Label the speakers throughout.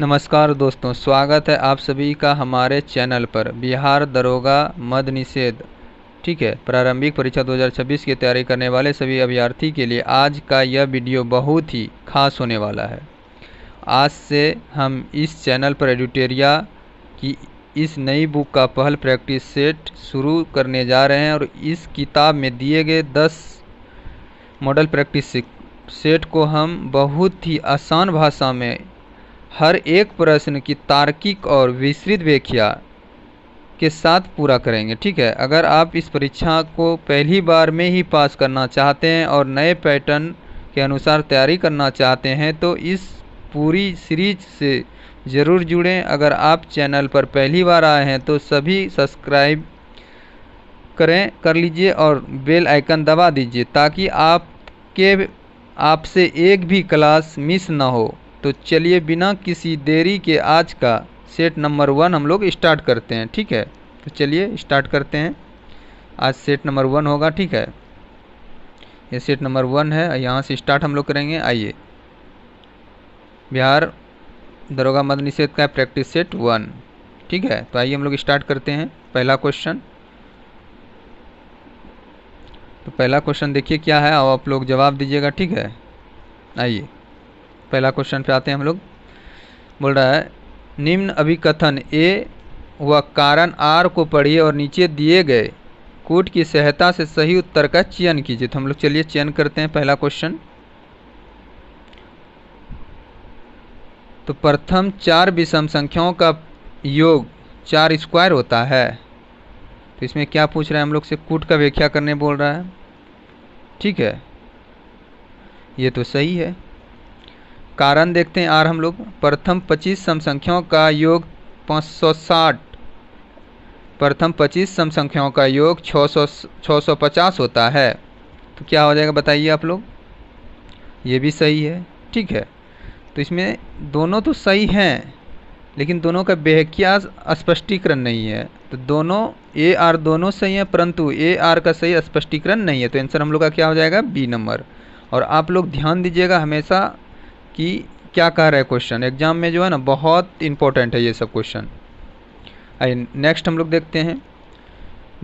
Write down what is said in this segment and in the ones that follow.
Speaker 1: नमस्कार दोस्तों, स्वागत है आप सभी का हमारे चैनल पर। बिहार दरोगा मद निषेध ठीक है, प्रारंभिक परीक्षा 2026 की तैयारी करने वाले सभी अभ्यर्थी के लिए आज का यह वीडियो बहुत ही खास होने वाला है। आज से हम इस चैनल पर एडिटोरिया की इस नई बुक का पहल प्रैक्टिस सेट शुरू करने जा रहे हैं और इस किताब में दिए गए 10 मॉडल प्रैक्टिस सेट को हम बहुत ही आसान भाषा में हर एक प्रश्न की तार्किक और विस्तृत व्याख्या के साथ पूरा करेंगे। ठीक है, अगर आप इस परीक्षा को पहली बार में ही पास करना चाहते हैं और नए पैटर्न के अनुसार तैयारी करना चाहते हैं तो इस पूरी सीरीज से ज़रूर जुड़ें। अगर आप चैनल पर पहली बार आए हैं तो सभी सब्सक्राइब कर लीजिए और बेल आइकन दबा दीजिए ताकि आपसे एक भी क्लास मिस ना हो। तो चलिए बिना किसी देरी के आज का सेट नंबर 1 हम लोग स्टार्ट करते हैं। ठीक है, तो चलिए स्टार्ट करते हैं। आज सेट नंबर 1 होगा। ठीक है, ये सेट नंबर 1 है, यहाँ से स्टार्ट हम लोग करेंगे। आइए, बिहार दरोगा मद निषेध का प्रैक्टिस सेट 1। ठीक है, तो आइए हम लोग स्टार्ट करते हैं। पहला क्वेश्चन, तो पहला क्वेश्चन देखिए क्या है, अब आप लोग जवाब दीजिएगा। ठीक है, आइए पहला क्वेश्चन पे आते हैं हम लोग। बोल रहा है निम्न अभिकथन ए व कारण आर को पढ़िए और नीचे दिए गए कूट की सहायता से सही उत्तर का चयन कीजिए। तो हम लोग चलिए चयन करते हैं। पहला क्वेश्चन, तो प्रथम 4 विषम संख्याओं का योग 4 स्क्वायर होता है। तो इसमें क्या पूछ रहा है हम लोग से, कूट का व्याख्या करने बोल रहा है। ठीक है, ये तो सही है। कारण देखते हैं आर हम लोग, प्रथम 25 सम संख्याओं का योग 560, प्रथम 25 सम संख्याओं का योग 650 होता है। तो क्या हो जाएगा बताइए आप लोग, ये भी सही है। ठीक है, तो इसमें दोनों तो सही हैं लेकिन दोनों का व्याख्या स्पष्टीकरण नहीं है। तो दोनों ए आर दोनों सही हैं परंतु ए आर का सही स्पष्टीकरण नहीं है। तो आंसर हम लोग का क्या हो जाएगा, बी नंबर। और आप लोग ध्यान दीजिएगा हमेशा कि क्या कह रहा है क्वेश्चन, एग्जाम में जो है ना बहुत इंपॉर्टेंट है ये सब क्वेश्चन। आइए नेक्स्ट हम लोग देखते हैं,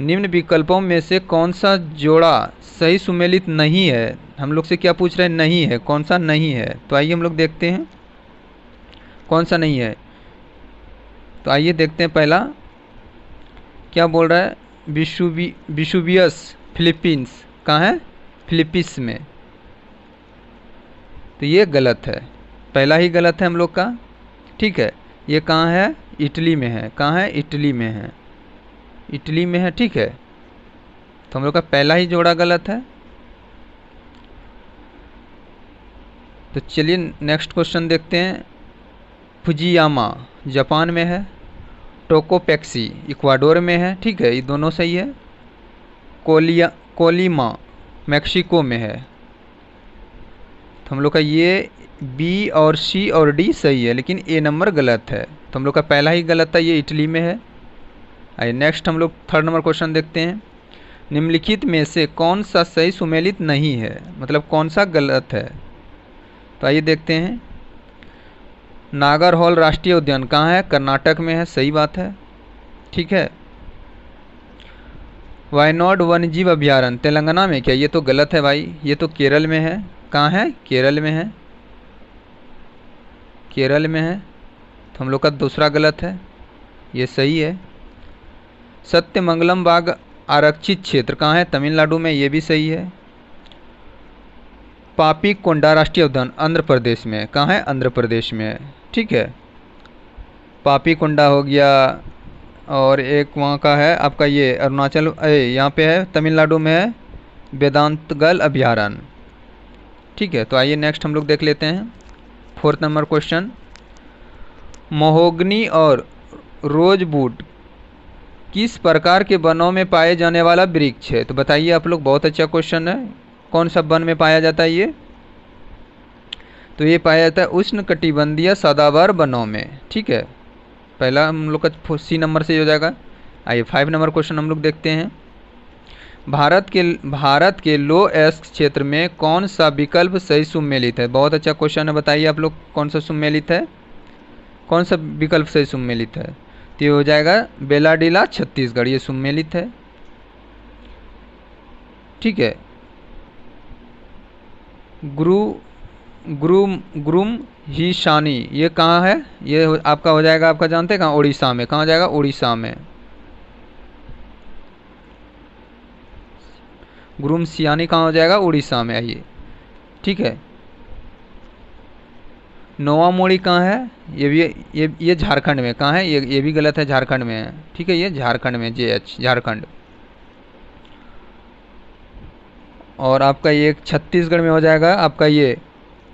Speaker 1: निम्न विकल्पों में से कौन सा जोड़ा सही सुमेलित नहीं है। हम लोग से क्या पूछ रहे हैं, नहीं है, कौन सा नहीं है। तो आइए हम लोग देखते हैं कौन सा नहीं है। तो आइए देखते हैं पहला क्या बोल रहा है, विशुवियस फिलीपींस कहाँ है, फिलीपींस में। तो ये गलत है, पहला ही गलत है हम लोग का। ठीक है, ये कहाँ है, इटली में है। कहाँ है, इटली में है, इटली में है। ठीक है, तो हम लोग का पहला ही जोड़ा गलत है। तो चलिए नेक्स्ट क्वेश्चन देखते हैं, फुजियामा जापान में है, टोकोपेक्सी इक्वाडोर में है। ठीक है, ये दोनों सही है। कोलिमा मैक्सिको में है। तो हम लोग का ये बी और सी और डी सही है लेकिन ए नंबर गलत है। तो हम लोग का पहला ही गलत है, ये इटली में है। आइए नेक्स्ट हम लोग थर्ड नंबर क्वेश्चन देखते हैं, निम्नलिखित में से कौन सा सही सुमेलित नहीं है, मतलब कौन सा गलत है। तो आइए देखते हैं, नागरहोल राष्ट्रीय उद्यान कहाँ है, कर्नाटक में है, सही बात है। ठीक है, वायनाड वन्यजीव अभ्यारण्य तेलंगाना में क्या, ये तो गलत है भाई, ये तो केरल में है। कहाँ है, केरल में है, केरल में है। तो हम लोग का दूसरा गलत है, ये सही है। सत्यमंगलम बाग आरक्षित क्षेत्र कहाँ है, तमिलनाडु में, ये भी सही है। पापी कोंडा राष्ट्रीय उद्यान आंध्र प्रदेश में, कहाँ है, आंध्र प्रदेश में है। ठीक है, पापी कोंडा हो गया और एक वहाँ का है आपका ये अरुणाचल, यहाँ पे है तमिलनाडु में है, वेदांतगल अभ्यारण्य। ठीक है, तो आइए नेक्स्ट हम लोग देख लेते हैं फोर्थ नंबर क्वेश्चन, महोगनी और रोजवुड किस प्रकार के वनों में पाए जाने वाला वृक्ष है। तो बताइए आप लोग, बहुत अच्छा क्वेश्चन है, कौन सा वन में पाया जाता है ये। तो ये पाया जाता है उष्णकटिबंधीय सदाबहार वनों में। ठीक है, पहला हम लोग का सी नंबर से हो जाएगा। आइए 5 नंबर क्वेश्चन हम लोग देखते हैं, भारत के लो एस्क क्षेत्र में कौन सा विकल्प सही सुमेलित है। बहुत अच्छा क्वेश्चन है, बताइए आप लोग कौन सा सुमेलित है, कौन सा विकल्प से सुमेलित है? तो ये हो जाएगा बेलाडीला छत्तीसगढ़, ये सुमेलित है। ठीक है। गुरुम ही शानी ये कहाँ है? ये आपका हो जाएगा, आपका जानते हैं कहाँ? उड़ीसा में। कहाँ जाएगा? उड़ीसा में। गुरुम सियानी कहाँ हो जाएगा? उड़ीसा में। आइए, ठीक है। नोवा मोड़ी कहाँ है? ये भी ये झारखंड में। कहाँ है? ये भी गलत है, झारखंड में है। ठीक है, ये झारखंड में, JH झारखंड। और आपका ये छत्तीसगढ़ में हो जाएगा आपका ये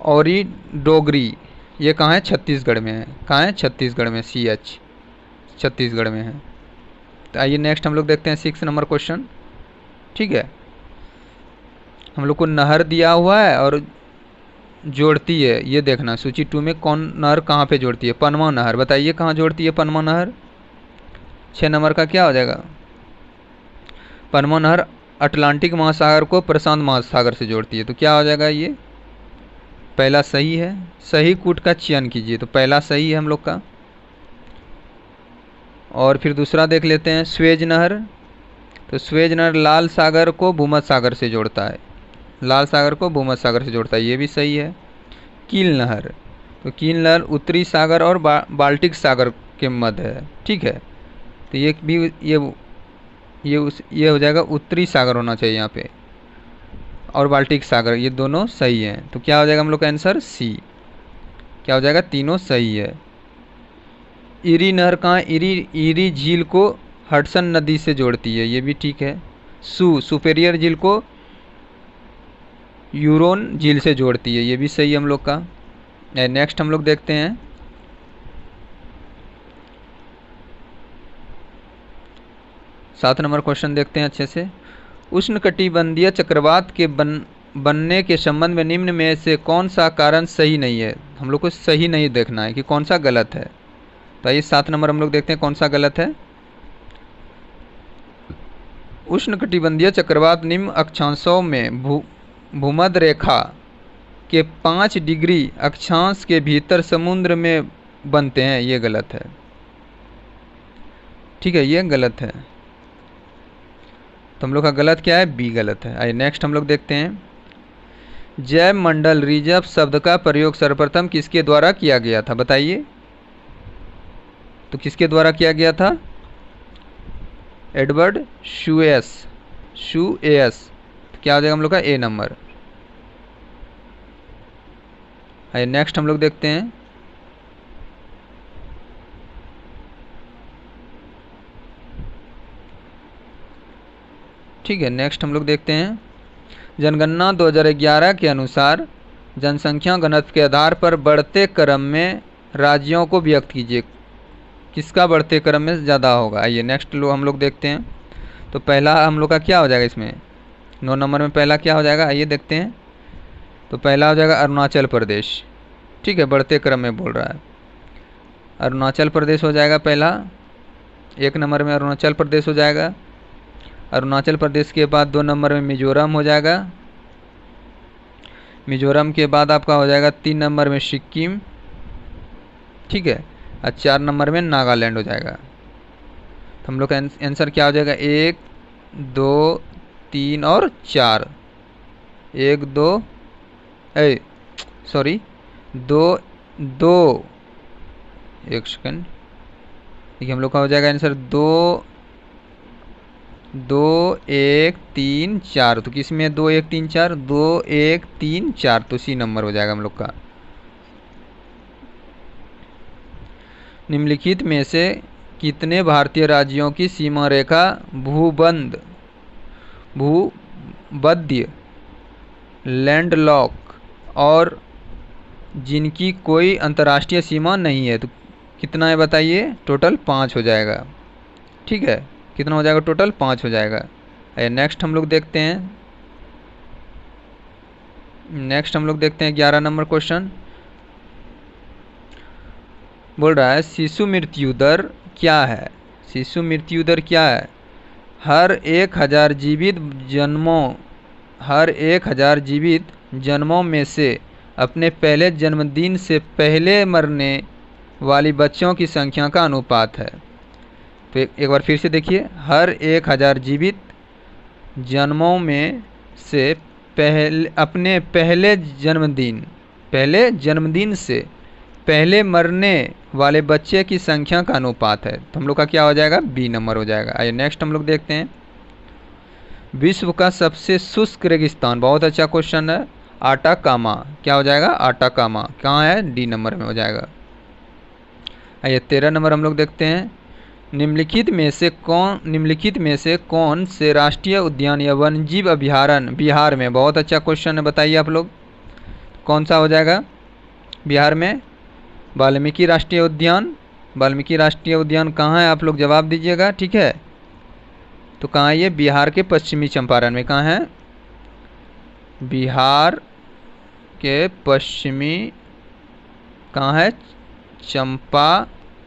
Speaker 1: औरी डोगरी, ये कहाँ है? छत्तीसगढ़ में है। कहाँ है? छत्तीसगढ़ में, CH छत्तीसगढ़ में है। तो आइए नेक्स्ट हम लोग देखते हैं 6 नंबर क्वेश्चन। ठीक है, हम लोग को नहर दिया हुआ है और जोड़ती है, ये देखना सूची 2 में कौन नहर कहाँ पे जोड़ती है? पनवा नहर। बताइए कहाँ जोड़ती है पनवा नहर? 6 नंबर का क्या हो जाएगा? पनवा नहर अटलांटिक महासागर को प्रशांत महासागर से जोड़ती है। तो क्या हो जाएगा? ये पहला सही है। सही कूट का चयन कीजिए। तो पहला सही है हम लोग का। और फिर दूसरा देख लेते हैं, स्वेज नहर। तो स्वेज नहर लाल सागर को भूमध्य सागर से जोड़ता है। लाल सागर को भूमध्य सागर से जोड़ता है, ये भी सही है। कील नहर, तो कील नहर उत्तरी सागर और बाल्टिक सागर के मध्य है। ठीक है, तो ये भी ये हो जाएगा उत्तरी सागर होना चाहिए यहाँ पे, और बाल्टिक सागर, ये दोनों सही हैं। तो क्या हो जाएगा हम लोग का आंसर? C। क्या हो जाएगा? तीनों सही है। इरी नहर कहाँ? इरी झील को हडसन नदी से जोड़ती है, ये भी ठीक है। सुपेरियर झील को यूरोन झील से जोड़ती है, ये भी सही है हम लोग का। नेक्स्ट हम लोग देखते हैं 7 नंबर क्वेश्चन देखते हैं अच्छे से। उष्णकटिबंधीय चक्रवात के बनने के संबंध में निम्न में से कौन सा कारण सही नहीं है? हम लोग को सही नहीं देखना है कि कौन सा गलत है। तो आइए 7 नंबर हम लोग देखते हैं कौन सा गलत है। उष्णकटिबंधीय चक्रवात निम्न अक्षांशों में भूमध्य रेखा के 5 डिग्री अक्षांश के भीतर समुद्र में बनते हैं, ये गलत है। ठीक है, ये गलत है। तो हम लोग का गलत क्या है? B गलत है। आइए नेक्स्ट हम लोग देखते हैं, जैव मंडल रिजर्व शब्द का प्रयोग सर्वप्रथम किसके द्वारा किया गया था? बताइए। तो किसके द्वारा किया गया था? एडवर्ड शूएस। तो क्या हो जाएगा हम लोग का? A number. आइए नेक्स्ट हम लोग देखते हैं, ठीक है, नेक्स्ट हम लोग देखते हैं, जनगणना 2011 के अनुसार जनसंख्या घनत्व के आधार पर बढ़ते क्रम में राज्यों को व्यक्त कीजिए। किसका बढ़ते क्रम में ज़्यादा होगा? आइए नेक्स्ट हम लोग देखते हैं। तो पहला हम लोग का क्या हो जाएगा इसमें? 9 नंबर में पहला क्या हो जाएगा? आइए देखते हैं। तो पहला हो जाएगा अरुणाचल प्रदेश। ठीक है, बढ़ते क्रम में बोल रहा है, अरुणाचल प्रदेश हो जाएगा पहला। 1 नंबर में अरुणाचल प्रदेश हो जाएगा। अरुणाचल प्रदेश के बाद 2 नंबर में मिजोरम हो जाएगा। मिजोरम के बाद आपका हो जाएगा 3 नंबर में सिक्किम। ठीक है, और 4 नंबर में नागालैंड हो जाएगा। तो हम लोग का आंसर क्या हो जाएगा? 1 2 3 और 4। 1 2 2 1 सेकंड, देखिए हम लोग का हो जाएगा आंसर 2 1 3 4। तो किस में 2 1 3 4? 2 1 3 4, तो C नंबर हो जाएगा हम लोग का। निम्नलिखित में से कितने भारतीय राज्यों की सीमा रेखा भूबद्ध, लैंडलॉक और जिनकी कोई अंतर्राष्ट्रीय सीमा नहीं है? तो कितना है बताइए? टोटल 5 हो जाएगा। ठीक है, कितना हो जाएगा? टोटल 5 हो जाएगा। नेक्स्ट हम लोग देखते हैं, 11 नंबर क्वेश्चन। बोल रहा है शिशु मृत्यु दर क्या है? शिशु मृत्यु दर क्या है? हर 1000 जीवित जन्मों में से अपने पहले जन्मदिन से पहले मरने वाली बच्चों की संख्या का अनुपात है। तो एक बार फिर से देखिए, हर 1000 जीवित जन्मों में से अपने पहले जन्मदिन से पहले मरने वाले बच्चे की संख्या का अनुपात है। तो हम लोग का क्या हो जाएगा, बी नंबर हो जाएगा। आइए नेक्स्ट हम लोग देखते हैं, विश्व का सबसे शुष्क रेगिस्तान, बहुत अच्छा क्वेश्चन है, आटाकामा। क्या हो जाएगा, आटाकामा। कहाँ है, डी नंबर में हो जाएगा। आइए 13 नंबर हम लोग देखते हैं, निम्नलिखित में से कौन से राष्ट्रीय उद्यान या वन्यजीव अभयारण्य बिहार में, बहुत अच्छा क्वेश्चन है, बताइए आप लोग कौन सा हो जाएगा बिहार में। वाल्मीकि राष्ट्रीय उद्यान। वाल्मीकि राष्ट्रीय उद्यान कहाँ है, आप लोग जवाब दीजिएगा, ठीक है। तो कहाँ है ये, बिहार के पश्चिमी चंपारण में। कहाँ है, बिहार के पश्चिमी, कहाँ है, चंपारण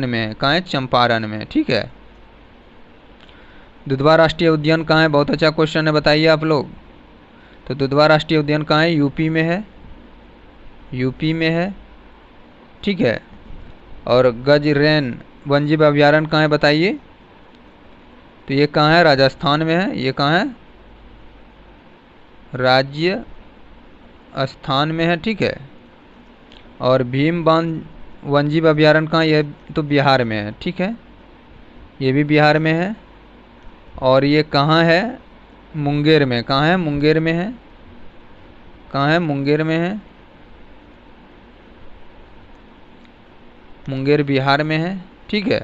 Speaker 1: में। कहाँ है, चंपारण में, ठीक है। दुधवा राष्ट्रीय उद्यान कहाँ है, बहुत अच्छा क्वेश्चन है, बताइए आप लोग। तो दुधवा राष्ट्रीय उद्यान कहाँ है, यूपी में है, यूपी में है, ठीक है। और गजरेन वन्यजीव अभयारण्य कहाँ है, बताइए। तो ये कहाँ है, राजस्थान में है। ये कहाँ है, राजस्थान में है, ठीक है। और भीमबांध वन्यजीव अभयारण्य कहाँ, ये तो बिहार में है, ठीक है, ये भी बिहार में है। और ये कहाँ है, मुंगेर में। कहाँ है, मुंगेर में है। कहाँ है, मुंगेर में है, मुंगेर बिहार में है, ठीक है।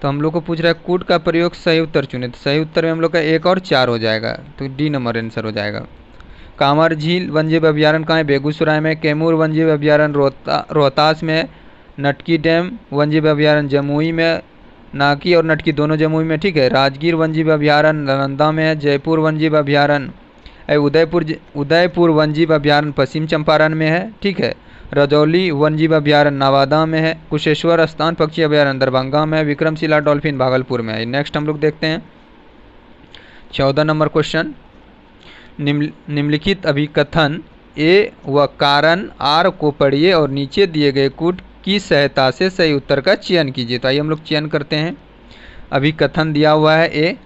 Speaker 1: तो हम लोग को पूछ रहा है कूट का प्रयोग, सही उत्तर चुने। तो सही उत्तर में हम लोग का 1 और 4 हो जाएगा, तो डी नंबर आंसर हो जाएगा। कांवर झील वन्यजीव अभयारण्य कहाँ है, बेगूसराय में। कैमूर वन्यजीव अभयारण्य रोहतास में। नटकी डैम वन्यजीव अभयारण्य जमुई में। नाकी और नटकी दोनों जमुई में, ठीक है। राजगीर वन्यजीव अभयारण्य नालंदा में है। जयपुर वन्यजीव अभयारण्य उदयपुर वन्यजीव अभयारण्य पश्चिम चंपारण में है, ठीक है। रजौली वन्यजीव अभयारण्य नवादा में है। कुशेश्वर स्थान पक्षी अभयारण्य दरभंगा में है। विक्रमशिला डॉल्फिन भागलपुर में है। नेक्स्ट हम लोग देखते हैं 14 नंबर क्वेश्चन, निम्नलिखित अभिकथन ए व कारण आर को पढ़िए और नीचे दिए गए कूट की सहायता से सही उत्तर का चयन कीजिए। तो आइए हम लोग चयन करते हैं। अभिकथन दिया हुआ है, ए,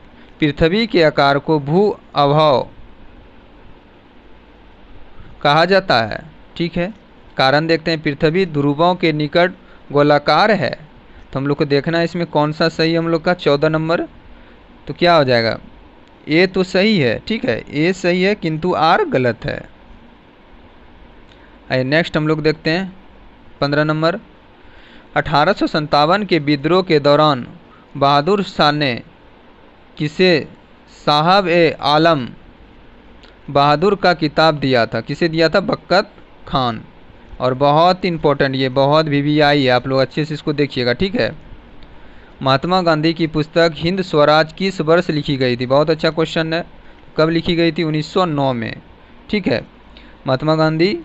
Speaker 1: पृथ्वी के आकार को भू अभाव कहा जाता है, ठीक है। कारण देखते हैं, पृथ्वी ध्रुवों के निकट गोलाकार है। तो हम लोग को देखना है इसमें कौन सा सही हम लोग का, 14 नंबर। तो क्या हो जाएगा, ए तो सही है, ठीक है, ए सही है, किंतु आर गलत है। आइए नेक्स्ट हम लोग देखते हैं 15 नंबर, 1857 के विद्रोह के दौरान बहादुर शाह ने किसे साहब ए आलम बहादुर का किताब दिया था। किसे दिया था, बख्त खान। और बहुत इंपॉर्टेंट, ये बहुत VVI है, आप लोग अच्छे से इसको देखिएगा, ठीक है। महात्मा गांधी की पुस्तक हिंद स्वराज किस वर्ष लिखी गई थी, बहुत अच्छा क्वेश्चन है। कब लिखी गई थी, 1909 में, ठीक है, महात्मा गांधी।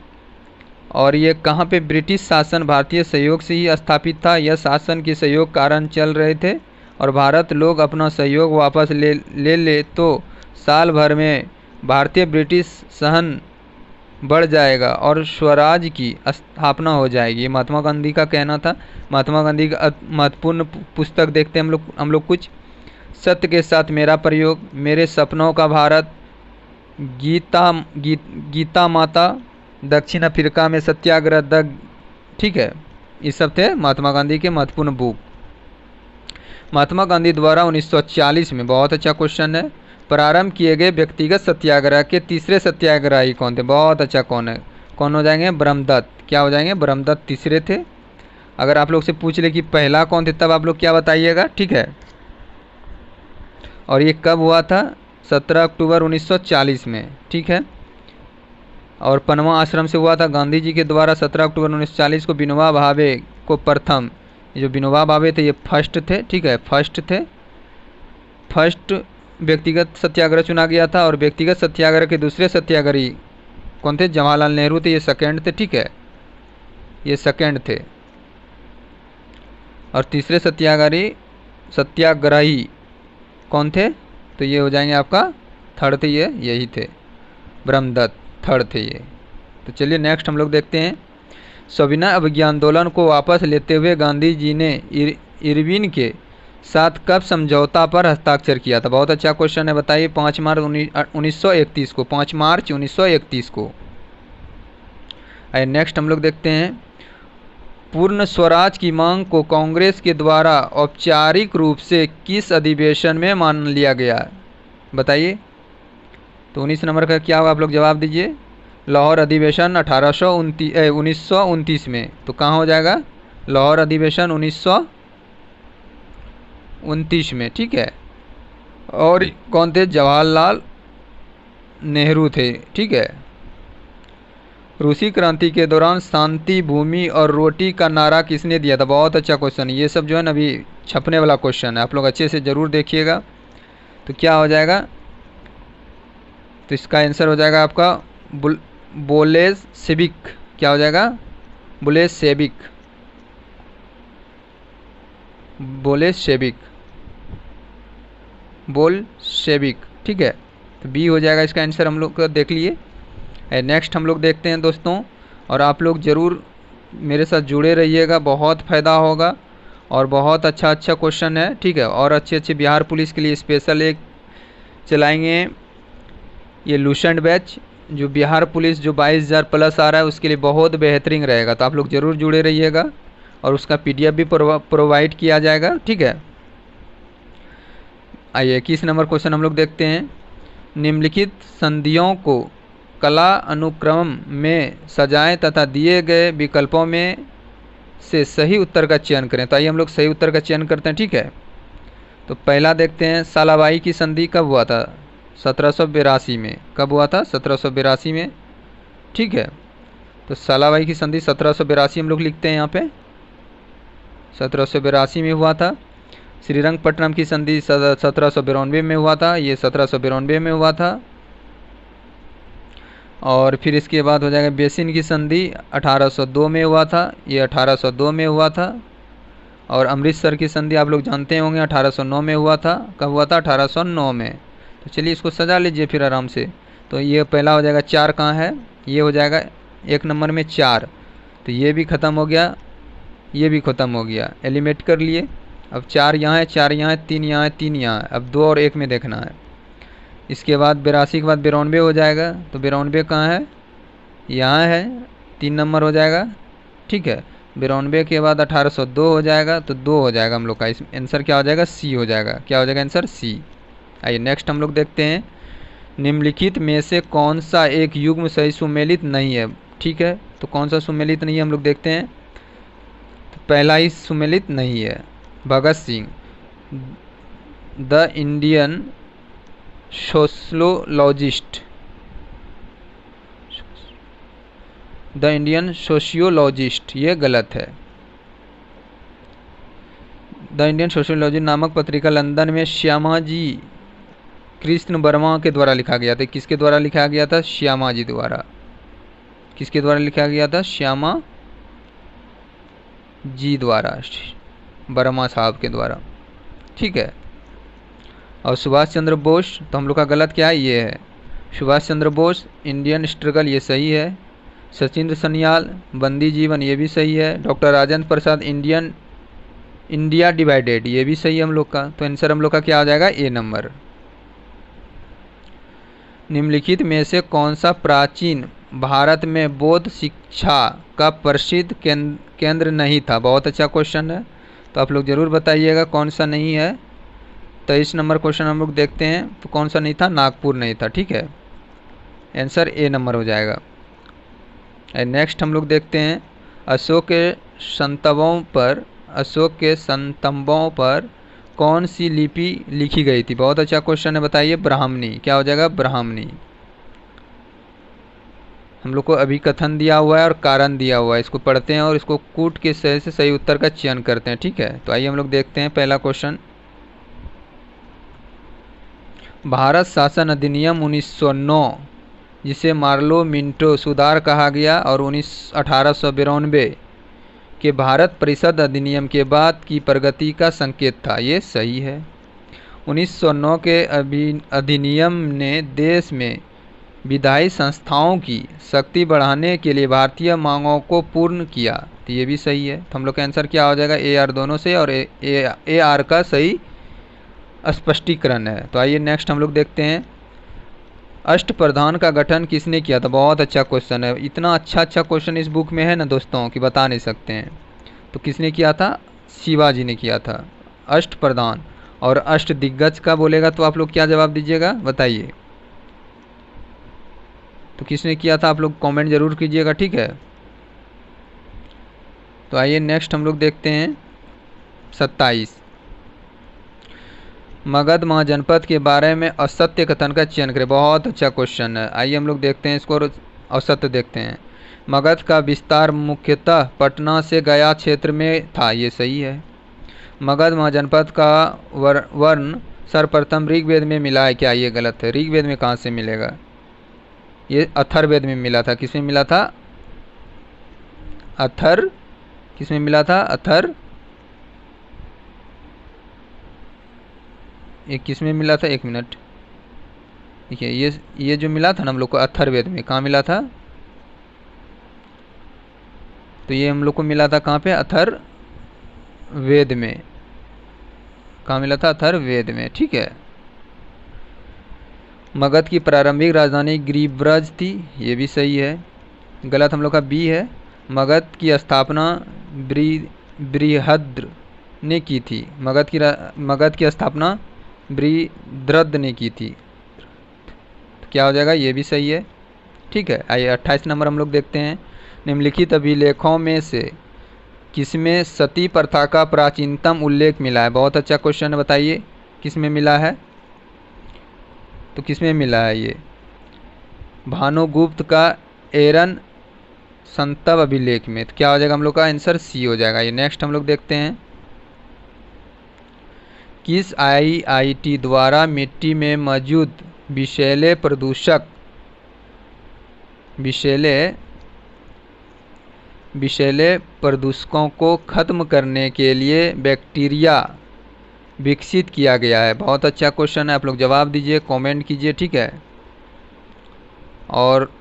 Speaker 1: और ये कहाँ पे, ब्रिटिश शासन भारतीय सहयोग से ही स्थापित था। यह शासन के सहयोग कारण चल रहे थे और भारत लोग अपना सहयोग वापस ले तो साल भर में भारतीय ब्रिटिश सहन बढ़ जाएगा और स्वराज की स्थापना हो जाएगी। महात्मा गांधी का कहना था। महात्मा गांधी का महत्वपूर्ण पुस्तक देखते हैं हम लोग कुछ, सत्य के साथ मेरा प्रयोग, मेरे सपनों का भारत, गीता माता, दक्षिण अफ्रीका में सत्याग्रह, ठीक है, ये सब थे महात्मा गांधी के महत्वपूर्ण बुक। महात्मा गांधी द्वारा 1940 में, बहुत अच्छा क्वेश्चन है, प्रारंभ किए गए व्यक्तिगत सत्याग्रह के तीसरे सत्याग्रही कौन थे, बहुत अच्छा, कौन हो जाएंगे, ब्रह्मदत्त। क्या हो जाएंगे, ब्रह्मदत्त तीसरे थे। अगर आप लोग से पूछ ले कि पहला कौन थे, तब आप लोग क्या बताइएगा, ठीक है। और ये कब हुआ था, 17 अक्टूबर 1940 में, ठीक है। और पनवा आश्रम से हुआ था गांधी जी के द्वारा 17 अक्टूबर 1940 को। विनोबा भावे को प्रथम, ये जो विनोबा भावे थे ये फर्स्ट थे, ठीक है, फर्स्ट व्यक्तिगत सत्याग्रह चुना गया था। और व्यक्तिगत सत्याग्रह के दूसरे सत्याग्रही कौन थे, जवाहरलाल नेहरू थे, ये सेकंड थे, ठीक है, ये सेकंड थे। और तीसरे सत्याग्रही कौन थे, तो ये हो जाएंगे आपका थर्ड थे, ये यही थे, ब्रह्मदत्त थर्ड थे ये। तो चलिए नेक्स्ट हम लोग देखते हैं सविनय अवज्ञा आंदोलन को वापस लेते हुए गांधी जी ने इरविन के साथ कब समझौता पर हस्ताक्षर किया था? बहुत अच्छा क्वेश्चन है, बताइए। 5 मार्च 1931 को, 5 मार्च 1931 को। आइए नेक्स्ट हम लोग देखते हैं, पूर्ण स्वराज की मांग को कांग्रेस के द्वारा औपचारिक रूप से किस अधिवेशन में मान लिया गया? बताइए। तो 19 नंबर का क्या होगा, आप लोग जवाब दीजिए। लाहौर अधिवेशन 1929 में। तो कहाँ हो जाएगा? लाहौर अधिवेशन 1929 में, ठीक है। और कौन थे? जवाहरलाल नेहरू थे, ठीक है। रूसी क्रांति के दौरान शांति, भूमि और रोटी का नारा किसने दिया था? बहुत अच्छा क्वेश्चन। ये सब जो है ना अभी छपने वाला क्वेश्चन है, आप लोग अच्छे से ज़रूर देखिएगा। तो क्या हो जाएगा? तो इसका आंसर हो जाएगा आपका बोलेशेविक। क्या हो जाएगा? बोलेशेविक, बोलेशेविक, बोल्शेविक, ठीक है। तो बी हो जाएगा इसका आंसर, हम लोग का देख लिए। नेक्स्ट हम लोग देखते हैं दोस्तों, और आप लोग ज़रूर मेरे साथ जुड़े रहिएगा, बहुत फ़ायदा होगा और बहुत अच्छा क्वेश्चन है, ठीक है। और अच्छे बिहार पुलिस के लिए स्पेशल एक चलाएंगे ये लूसेंट बैच, जो बिहार पुलिस जो 22,000 प्लस आ रहा है उसके लिए बहुत बेहतरीन रहेगा। तो आप लोग ज़रूर जुड़े रहिएगा और उसका PDF भी प्रोवाइड किया जाएगा, ठीक है। आइए 21 नंबर क्वेश्चन हम लोग देखते हैं, निम्नलिखित संधियों को कला अनुक्रम में सजाएं तथा दिए गए विकल्पों में से सही उत्तर का चयन करें। तो आइए हम लोग सही उत्तर का चयन करते हैं, ठीक है। तो पहला देखते हैं, सालाबाई की संधि कब हुआ था? 1782 में। कब हुआ था? 1782 में, ठीक है। तो सालाबाई की संधि 1782 हम लोग लिखते हैं यहाँ पे, 1782 में हुआ था। श्रीरंगपट्टनम की संधि 1792 में हुआ था, ये 1792 में हुआ था। और फिर इसके बाद हो जाएगा बेसिन की संधि 1802 में हुआ था, ये 1802 में हुआ था। और अमृतसर की संधि आप लोग जानते होंगे 1809 में हुआ था। कब हुआ था? 1809 में। तो चलिए इसको सजा लीजिए फिर आराम से। तो ये पहला हो जाएगा, 4 कहाँ है? ये हो जाएगा 1 नंबर में 4। तो ये भी ख़त्म हो गया, ये भी ख़त्म हो गया, एलिमिनेट कर लिए। अब 4 यहाँ है, 4 यहाँ है, 3 यहाँ है, 3 यहाँ है। अब 2 और 1 में देखना है। इसके बाद 82 के बाद 92 हो जाएगा। तो 92 कहाँ है? यहाँ है, 3 नंबर हो जाएगा, ठीक है। 92 के बाद 1802 हो जाएगा, तो 2 हो जाएगा हम लोग का। इस आंसर क्या हो जाएगा? सी हो जाएगा। क्या हो जाएगा आंसर? सी। आइए नेक्स्ट हम लोग देखते हैं, निम्नलिखित में से कौन सा एक युग्म सही सुमेलित नहीं है? ठीक है, तो कौन सा सुमेलित नहीं है हम लोग देखते हैं। तो पहला ही सुमेलित नहीं है, Bhagat Singh, the Indian sociologist, the Indian sociologist, ये गलत है। द इंडियन सोशियोलॉजी नामक पत्रिका लंदन में श्यामाजी कृष्ण वर्मा के द्वारा लिखा गया था। किसके द्वारा लिखा गया था? श्यामा जी द्वारा। किसके द्वारा लिखा गया था? श्यामा जी द्वारा, वर्मा साहब के द्वारा, ठीक है। और सुभाष चंद्र बोस, तो हम लोग का गलत क्या है? ये है सुभाष चंद्र बोस, इंडियन स्ट्रगल, ये सही है। सचिंद्र सन्याल, बंदी जीवन, ये भी सही है। Doctor Rajendra Prasad, India divided, ये भी सही है हम लोग का। तो आंसर हम लोग का क्या आ जाएगा? ए नंबर। निम्नलिखित में से कौन सा प्राचीन भारत में बौद्ध शिक्षा का प्रसिद्ध केंद्र नहीं था? बहुत अच्छा क्वेश्चन है, तो आप लोग ज़रूर बताइएगा कौन सा नहीं है। 23 नंबर क्वेश्चन हम लोग देखते हैं, तो कौन सा नहीं था? नागपुर नहीं था, ठीक है। आंसर ए नंबर हो जाएगा। नेक्स्ट हम लोग देखते हैं, अशोक के संतंबों पर कौन सी लिपि लिखी गई थी? बहुत अच्छा क्वेश्चन है, बताइए। ब्राह्मणी। क्या हो जाएगा? ब्राह्मणी। हम लोग को अभी कथन दिया हुआ है और कारण दिया हुआ है, इसको पढ़ते हैं और इसको कूट के सही से सही उत्तर का चयन करते हैं, ठीक है। तो आइए हम लोग देखते हैं पहला क्वेश्चन, भारत शासन अधिनियम 1909, जिसे मार्लो मिंटो सुधार कहा गया, और 1892 के भारत परिषद अधिनियम के बाद की प्रगति का संकेत था। ये सही है। 1909 के अधिनियम ने देश में विधायी संस्थाओं की शक्ति बढ़ाने के लिए भारतीय मांगों को पूर्ण किया। तो ये भी सही है। तो हम लोग का आंसर क्या हो जाएगा, ए आर दोनों से, और ए आर का सही स्पष्टीकरण है। तो आइए नेक्स्ट हम लोग देखते हैं, अष्टप्रधान का गठन किसने किया था। बहुत अच्छा क्वेश्चन है, इतना अच्छा क्वेश्चन इस बुक में है ना दोस्तों कि बता नहीं सकते हैं। तो किसने किया था, शिवाजी ने किया था अष्टप्रधान। और अष्टदिग्गज का बोलेगा तो आप लोग क्या जवाब दीजिएगा बताइए। तो किसने किया था आप लोग कमेंट जरूर कीजिएगा, ठीक है। तो आइए नेक्स्ट हम लोग देखते हैं 27, मगध महाजनपद के बारे में असत्य कथन का चयन करें। बहुत अच्छा क्वेश्चन है, आइए हम लोग देखते हैं इसको और असत्य देखते हैं। मगध का विस्तार मुख्यतः पटना से गया क्षेत्र में था, ये सही है। मगध महाजनपद का वर्ण सर्वप्रथम ऋग्वेद में मिला है, क्या ये गलत है। ऋग्वेद में कहाँ से मिलेगा, ये अथर्ववेद में मिला था। किसमें मिला था, किसमें मिला था, ये किसमें मिला था, एक मिनट, देखिए ये जो मिला था ना हम लोग को अथर्ववेद में, कहाँ मिला था, तो ये हम लोग को मिला था कहाँ पे, अथर्ववेद में। कहाँ मिला था, अथर्ववेद में, ठीक है। मगध की प्रारंभिक राजधानी गिरिब्रज थी, ये भी सही है। गलत हम लोग का बी है, मगध की स्थापना बृहद्र ने की थी। मगध की स्थापना बृहद्रथ ने की थी, तो क्या हो जाएगा, ये भी सही है, ठीक है। आइए 28 नंबर हम लोग देखते हैं, निम्नलिखित अभिलेखों में से किसमें सती प्रथा का प्राचीनतम उल्लेख मिला है। बहुत अच्छा क्वेश्चन है, बताइए किसमें मिला है। तो किसमें मिला है, ये भानुगुप्त का एरन संतव अभिलेख में। तो क्या हो जाएगा हम लोग का आंसर सी हो जाएगा। ये नेक्स्ट हम लोग देखते हैं, किस आईआईटी द्वारा मिट्टी में मौजूद विषैले प्रदूषकों को खत्म करने के लिए बैक्टीरिया विकसित किया गया है। बहुत अच्छा क्वेश्चन है, आप लोग जवाब दीजिए, कमेंट कीजिए, ठीक है। और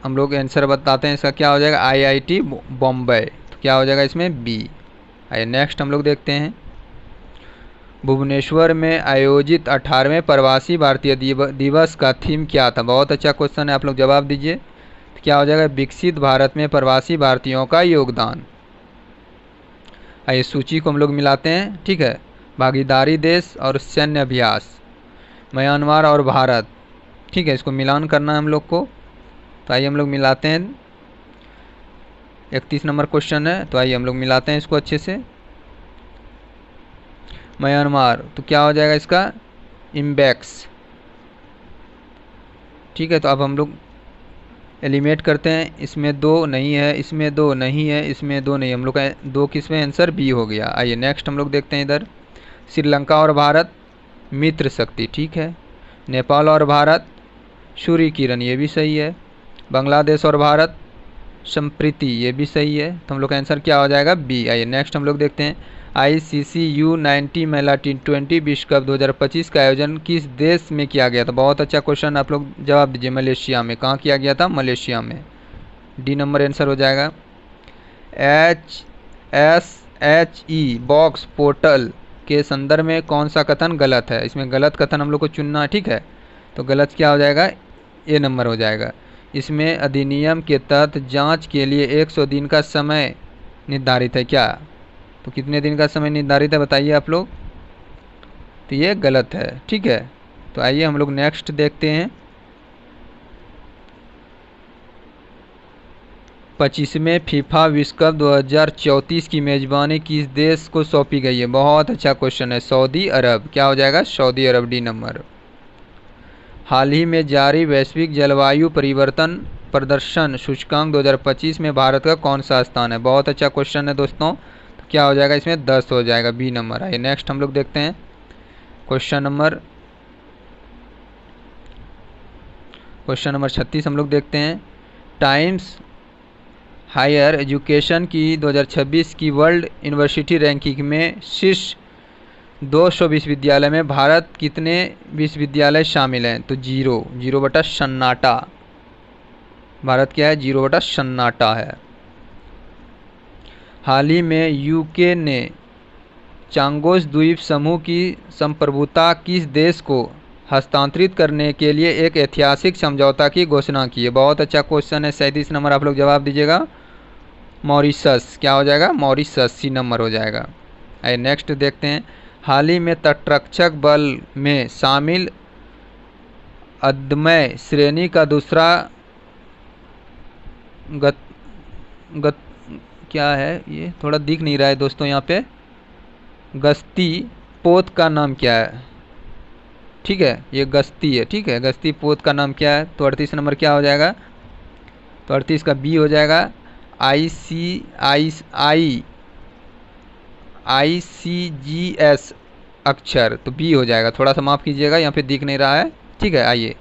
Speaker 1: हम लोग आंसर बताते हैं, इसका क्या हो जाएगा, आईआईटी बॉम्बे। तो क्या हो जाएगा इसमें बी। आइए नेक्स्ट हम लोग देखते हैं, भुवनेश्वर में आयोजित 18वें प्रवासी भारतीय दिवस का थीम क्या था। बहुत अच्छा क्वेश्चन है, आप लोग जवाब दीजिए। तो क्या हो जाएगा, विकसित भारत में प्रवासी भारतीयों का योगदान। आइए सूची को हम लोग मिलाते हैं, ठीक है। भागीदारी देश और सैन्य अभ्यास, म्यांमार और भारत, ठीक है, इसको मिलान करना है हम लोग को। तो आइए हम लोग मिलाते हैं, 31 नंबर क्वेश्चन है, तो आइए हम लोग मिलाते हैं इसको अच्छे से। म्यांमार, तो क्या हो जाएगा इसका, इम्बैक्स, ठीक है। तो अब हम लोग एलिमिनेट करते हैं, इसमें 2 नहीं है, इसमें 2 नहीं है, इसमें 2 नहीं, हम लोग का 2 किसमें आंसर बी हो गया। आइए नेक्स्ट हम लोग देखते हैं, इधर श्रीलंका और भारत मित्र शक्ति, ठीक है। नेपाल और भारत सूर्य किरण, ये भी सही है। बांग्लादेश और भारत संप्रीति, ये भी सही है। तो हम लोग का आंसर क्या हो जाएगा, बी। आइए नेक्स्ट हम लोग देखते हैं, ICC U90 महिला T20 विश्व कप 2025 का आयोजन किस देश में किया गया था। बहुत अच्छा क्वेश्चन, आप लोग जवाब दीजिए, मलेशिया में। कहाँ किया गया था, मलेशिया में, डी नंबर आंसर हो जाएगा। HSHE बॉक्स पोर्टल के संदर्भ में कौन सा कथन गलत है। इसमें गलत कथन हम लोग को चुनना है, ठीक है। तो गलत क्या हो जाएगा, ए नंबर हो जाएगा। इसमें अधिनियम के तहत जांच के लिए 100 दिन का समय निर्धारित है, क्या। तो कितने दिन का समय निर्धारित है बताइए आप लोग। तो ये गलत है, ठीक है। तो आइए हम लोग नेक्स्ट देखते हैं, 25वें फीफा विश्व कप 2034 की मेजबानी किस देश को सौंपी गई है। बहुत अच्छा क्वेश्चन है, सऊदी अरब। क्या हो जाएगा, सऊदी अरब, डी नंबर। हाल ही में जारी वैश्विक जलवायु परिवर्तन प्रदर्शन सूचकांक 2025 में भारत का कौन सा स्थान है। बहुत अच्छा क्वेश्चन है दोस्तों। तो क्या हो जाएगा इसमें 10 हो जाएगा, बी नंबर। आइए नेक्स्ट हम लोग देखते हैं, क्वेश्चन नंबर 36 हम लोग देखते हैं, टाइम्स हायर एजुकेशन की 2026 की वर्ल्ड यूनिवर्सिटी रैंकिंग में शीर्ष 200 विश्वविद्यालय में भारत कितने विश्वविद्यालय शामिल हैं। तो 0 बटा सन्नाटा, भारत क्या है, 0 सन्नाटा है। हाल ही में यूके ने चांगोस द्वीप समूह की संप्रभुता किस देश को हस्तांतरित करने के लिए एक ऐतिहासिक समझौता की घोषणा की है? बहुत अच्छा क्वेश्चन है। 37 नंबर आप लोग जवाब दीजिएगा, मॉरिशस। क्या हो जाएगा, मॉरिशस, सी नंबर हो जाएगा। आइए नेक्स्ट देखते हैं। हाल ही में तटरक्षक बल में शामिल अदम्य श्रेणी का दूसरा क्या है, ये थोड़ा दिख नहीं रहा है दोस्तों यहाँ पे, गश्ती पोत का नाम क्या है? ठीक है, ये गश्ती है। ठीक है, गश्ती पोत का नाम क्या है? तो 38 नंबर क्या हो जाएगा? तो 38 का बी हो जाएगा, ICGS अक्षर, तो बी हो जाएगा। थोड़ा सा माफ़ कीजिएगा, यहाँ पे दिख नहीं रहा है। ठीक है, आइए।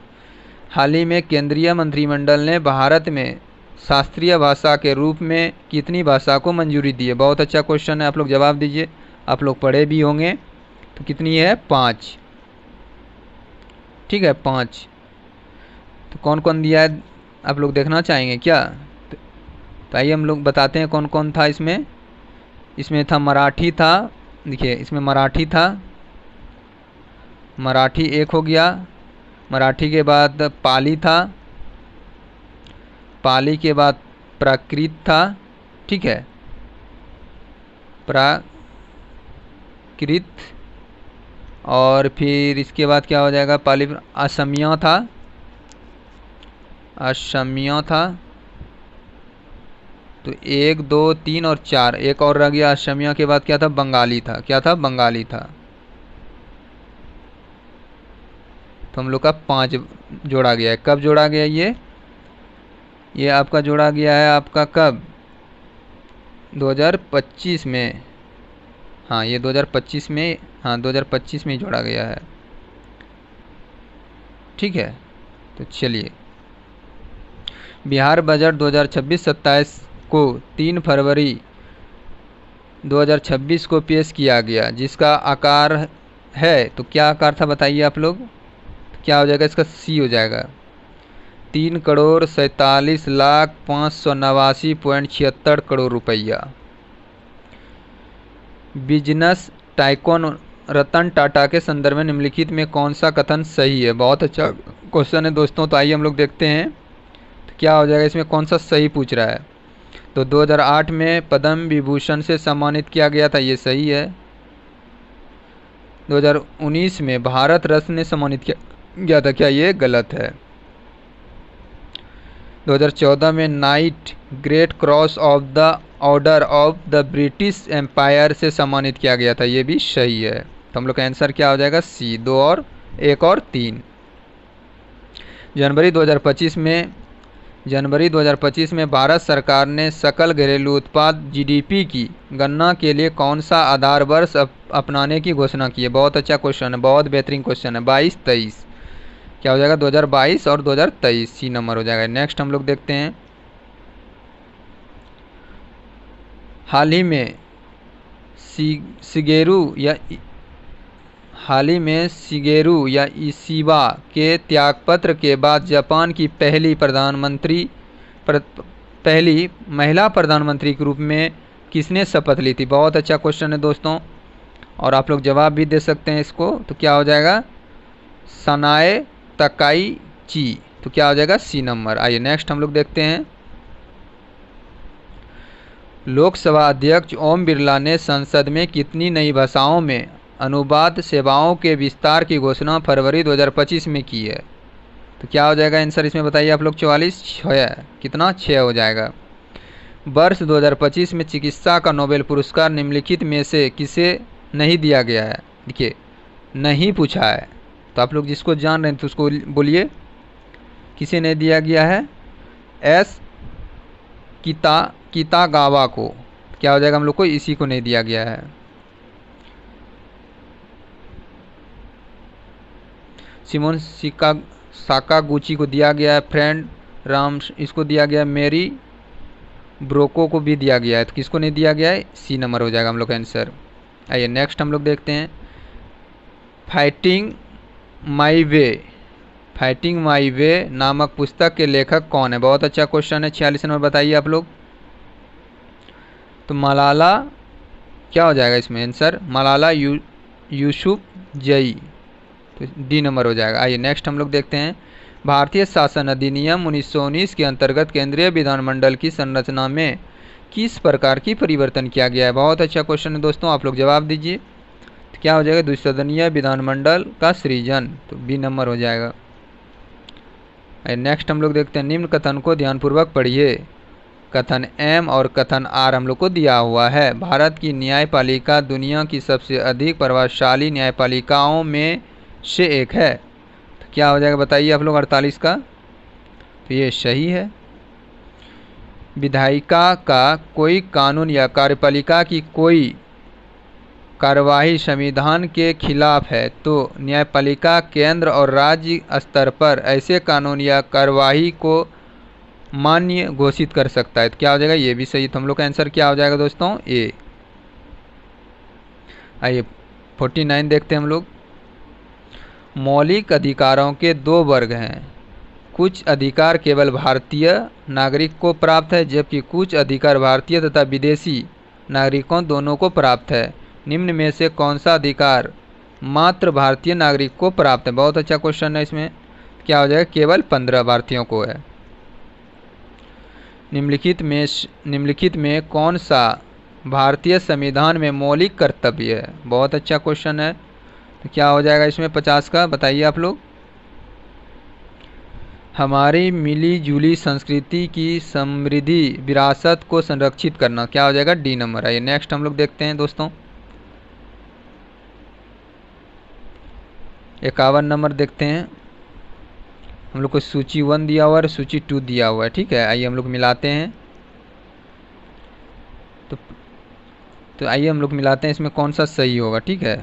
Speaker 1: हाल ही में केंद्रीय मंत्रिमंडल ने भारत में शास्त्रीय भाषा के रूप में कितनी भाषा को मंजूरी दी है? बहुत अच्छा क्वेश्चन है, आप लोग जवाब दीजिए। आप लोग पढ़े भी होंगे। तो कितनी है, 5। ठीक है, 5। तो कौन कौन दिया है आप लोग देखना चाहेंगे क्या? तो आइए हम लोग बताते हैं कौन कौन था इसमें। इसमें था मराठी था, देखिए इसमें मराठी था, मराठी एक हो गया। मराठी के बाद पाली था, पाली के बाद प्राकृत था। ठीक है, प्राकृत, और फिर इसके बाद क्या हो जाएगा, पाली असमिया था, असमिया था। तो 1 2 3 और 4, एक और रह गया। असमिया के बाद क्या था, बंगाली था। क्या था, बंगाली था। तो हम लोग का 5 जोड़ा गया है। कब जोड़ा गया ये आपका जोड़ा गया है आपका कब, 2025 में। हाँ, ये 2025 में, हाँ 2025 में जोड़ा गया है। ठीक है, तो चलिए, बिहार बजट 2026-27 को 3 फरवरी 2026 को पेश किया गया, जिसका आकार है, तो क्या आकार था बताइए आप लोग? तो क्या हो जाएगा इसका, सी हो जाएगा, 3,47,589.76 करोड़ रुपया। बिजनेस टाइकून रतन टाटा के संदर्भ में निम्नलिखित में कौन सा कथन सही है? बहुत अच्छा क्वेश्चन है दोस्तों। तो आइए हम लोग देखते हैं तो क्या हो जाएगा इसमें, कौन सा सही पूछ रहा है। तो 2008 में पद्म विभूषण से सम्मानित किया गया था, ये सही है। 2019 में भारत रत्न ने सम्मानित किया गया था, क्या ये गलत है। 2014 में knight great cross of the order of the British Empire से सम्मानित किया गया था, ये भी सही है। तो हम लोग का आंसर क्या हो जाएगा, सी, 2 और 1 और 3। जनवरी 2025 में भारत सरकार ने सकल घरेलू उत्पाद जीडीपी की गणना के लिए कौन सा आधार वर्ष अपनाने की घोषणा की है? बहुत अच्छा क्वेश्चन है, बहुत बेहतरीन क्वेश्चन है। 22-23 क्या हो जाएगा, 2022 और 2023, सी नंबर हो जाएगा। नेक्स्ट हम लोग देखते हैं, हाल ही में शिगेरू या इशिबा के त्यागपत्र के बाद जापान की पहली महिला प्रधानमंत्री के रूप में किसने शपथ ली थी? बहुत अच्छा क्वेश्चन है दोस्तों, और आप लोग जवाब भी दे सकते हैं इसको। तो क्या हो जाएगा, सनाए तकाईची। तो क्या हो जाएगा, सी नंबर। आइए नेक्स्ट हम लोग देखते हैं, लोकसभा अध्यक्ष ओम बिरला ने संसद में कितनी नई भाषाओं में अनुवाद सेवाओं के विस्तार की घोषणा फरवरी 2025 में की है? तो क्या हो जाएगा आंसर इसमें बताइए आप लोग, 44, 6, कितना, 6 हो जाएगा। वर्ष 2025 में चिकित्सा का नोबेल पुरस्कार निम्नलिखित में से किसे नहीं दिया गया है? देखिए नहीं पूछा है, तो आप लोग जिसको जान रहे हैं तो उसको बोलिए, किसे नहीं दिया गया है? एस कितागावा को। क्या हो जाएगा हम लोग को, इसी को नहीं दिया गया है। सिमोन साकागुची को दिया गया है, फ्रेंड राम इसको दिया गया है, मेरी ब्रोको को भी दिया गया है। तो किसको नहीं दिया गया है, सी नंबर हो जाएगा हम लोग का आंसर। आइए नेक्स्ट हम लोग देखते हैं, फाइटिंग माई वे फाइटिंग माई वे नामक पुस्तक के लेखक कौन है? बहुत अच्छा क्वेश्चन है। 46 नंबर बताइए आप लोग। तो मलाला क्या हो जाएगा इसमें आंसर? मलाला यूसुफजई, तो डी नंबर हो जाएगा। आइए नेक्स्ट हम लोग देखते हैं। भारतीय शासन अधिनियम 1919 के अंतर्गत केंद्रीय विधानमंडल की संरचना में किस प्रकार की परिवर्तन किया गया है? बहुत अच्छा क्वेश्चन है दोस्तों, आप लोग जवाब दीजिए। तो क्या हो जाएगा? द्विसदनीय विधानमंडल का सृजन, तो बी नंबर हो जाएगा। नेक्स्ट हम लोग देखते हैं। निम्न कथन को ध्यानपूर्वक पढ़िए। कथन एम और कथन आर हम लोग को दिया हुआ है। भारत की न्यायपालिका दुनिया की सबसे अधिक प्रभावशाली न्यायपालिकाओं में से एक है। तो क्या हो जाएगा बताइए आप लोग 48 का? तो ये सही है। विधायिका का कोई कानून या कार्यपालिका की कोई कार्यवाही संविधान के खिलाफ है तो न्यायपालिका केंद्र और राज्य स्तर पर ऐसे कानून या कार्यवाही को मान्य घोषित कर सकता है। तो क्या हो जाएगा? ये भी सही। तो हम लोग का आंसर क्या हो जाएगा दोस्तों? ए। आइए 49 देखते हैं हम लोग। मौलिक अधिकारों के दो वर्ग हैं। कुछ अधिकार केवल भारतीय नागरिक को प्राप्त है जबकि कुछ अधिकार भारतीय तथा विदेशी नागरिकों दोनों को प्राप्त है। निम्न में से कौन सा अधिकार मात्र भारतीय नागरिक को प्राप्त है? बहुत अच्छा क्वेश्चन है। इसमें क्या हो जाएगा? केवल 15 भारतीयों को है। निम्नलिखित में कौन सा भारतीय संविधान में मौलिक कर्तव्य है? बहुत अच्छा क्वेश्चन है। तो क्या हो जाएगा इसमें 50 का? बताइए आप लोग। हमारी मिली जुली संस्कृति की समृद्धि विरासत को संरक्षित करना। क्या हो जाएगा? D number. आइए नेक्स्ट हम लोग देखते हैं दोस्तों। 51 नंबर देखते हैं। हम लोग को सूची 1 दिया हुआ है, सूची 2 दिया हुआ है। ठीक है, आइए हम लोग मिलाते हैं। तो आइए हम लोग मिलाते हैं इसमें कौन सा सही होगा। ठीक है,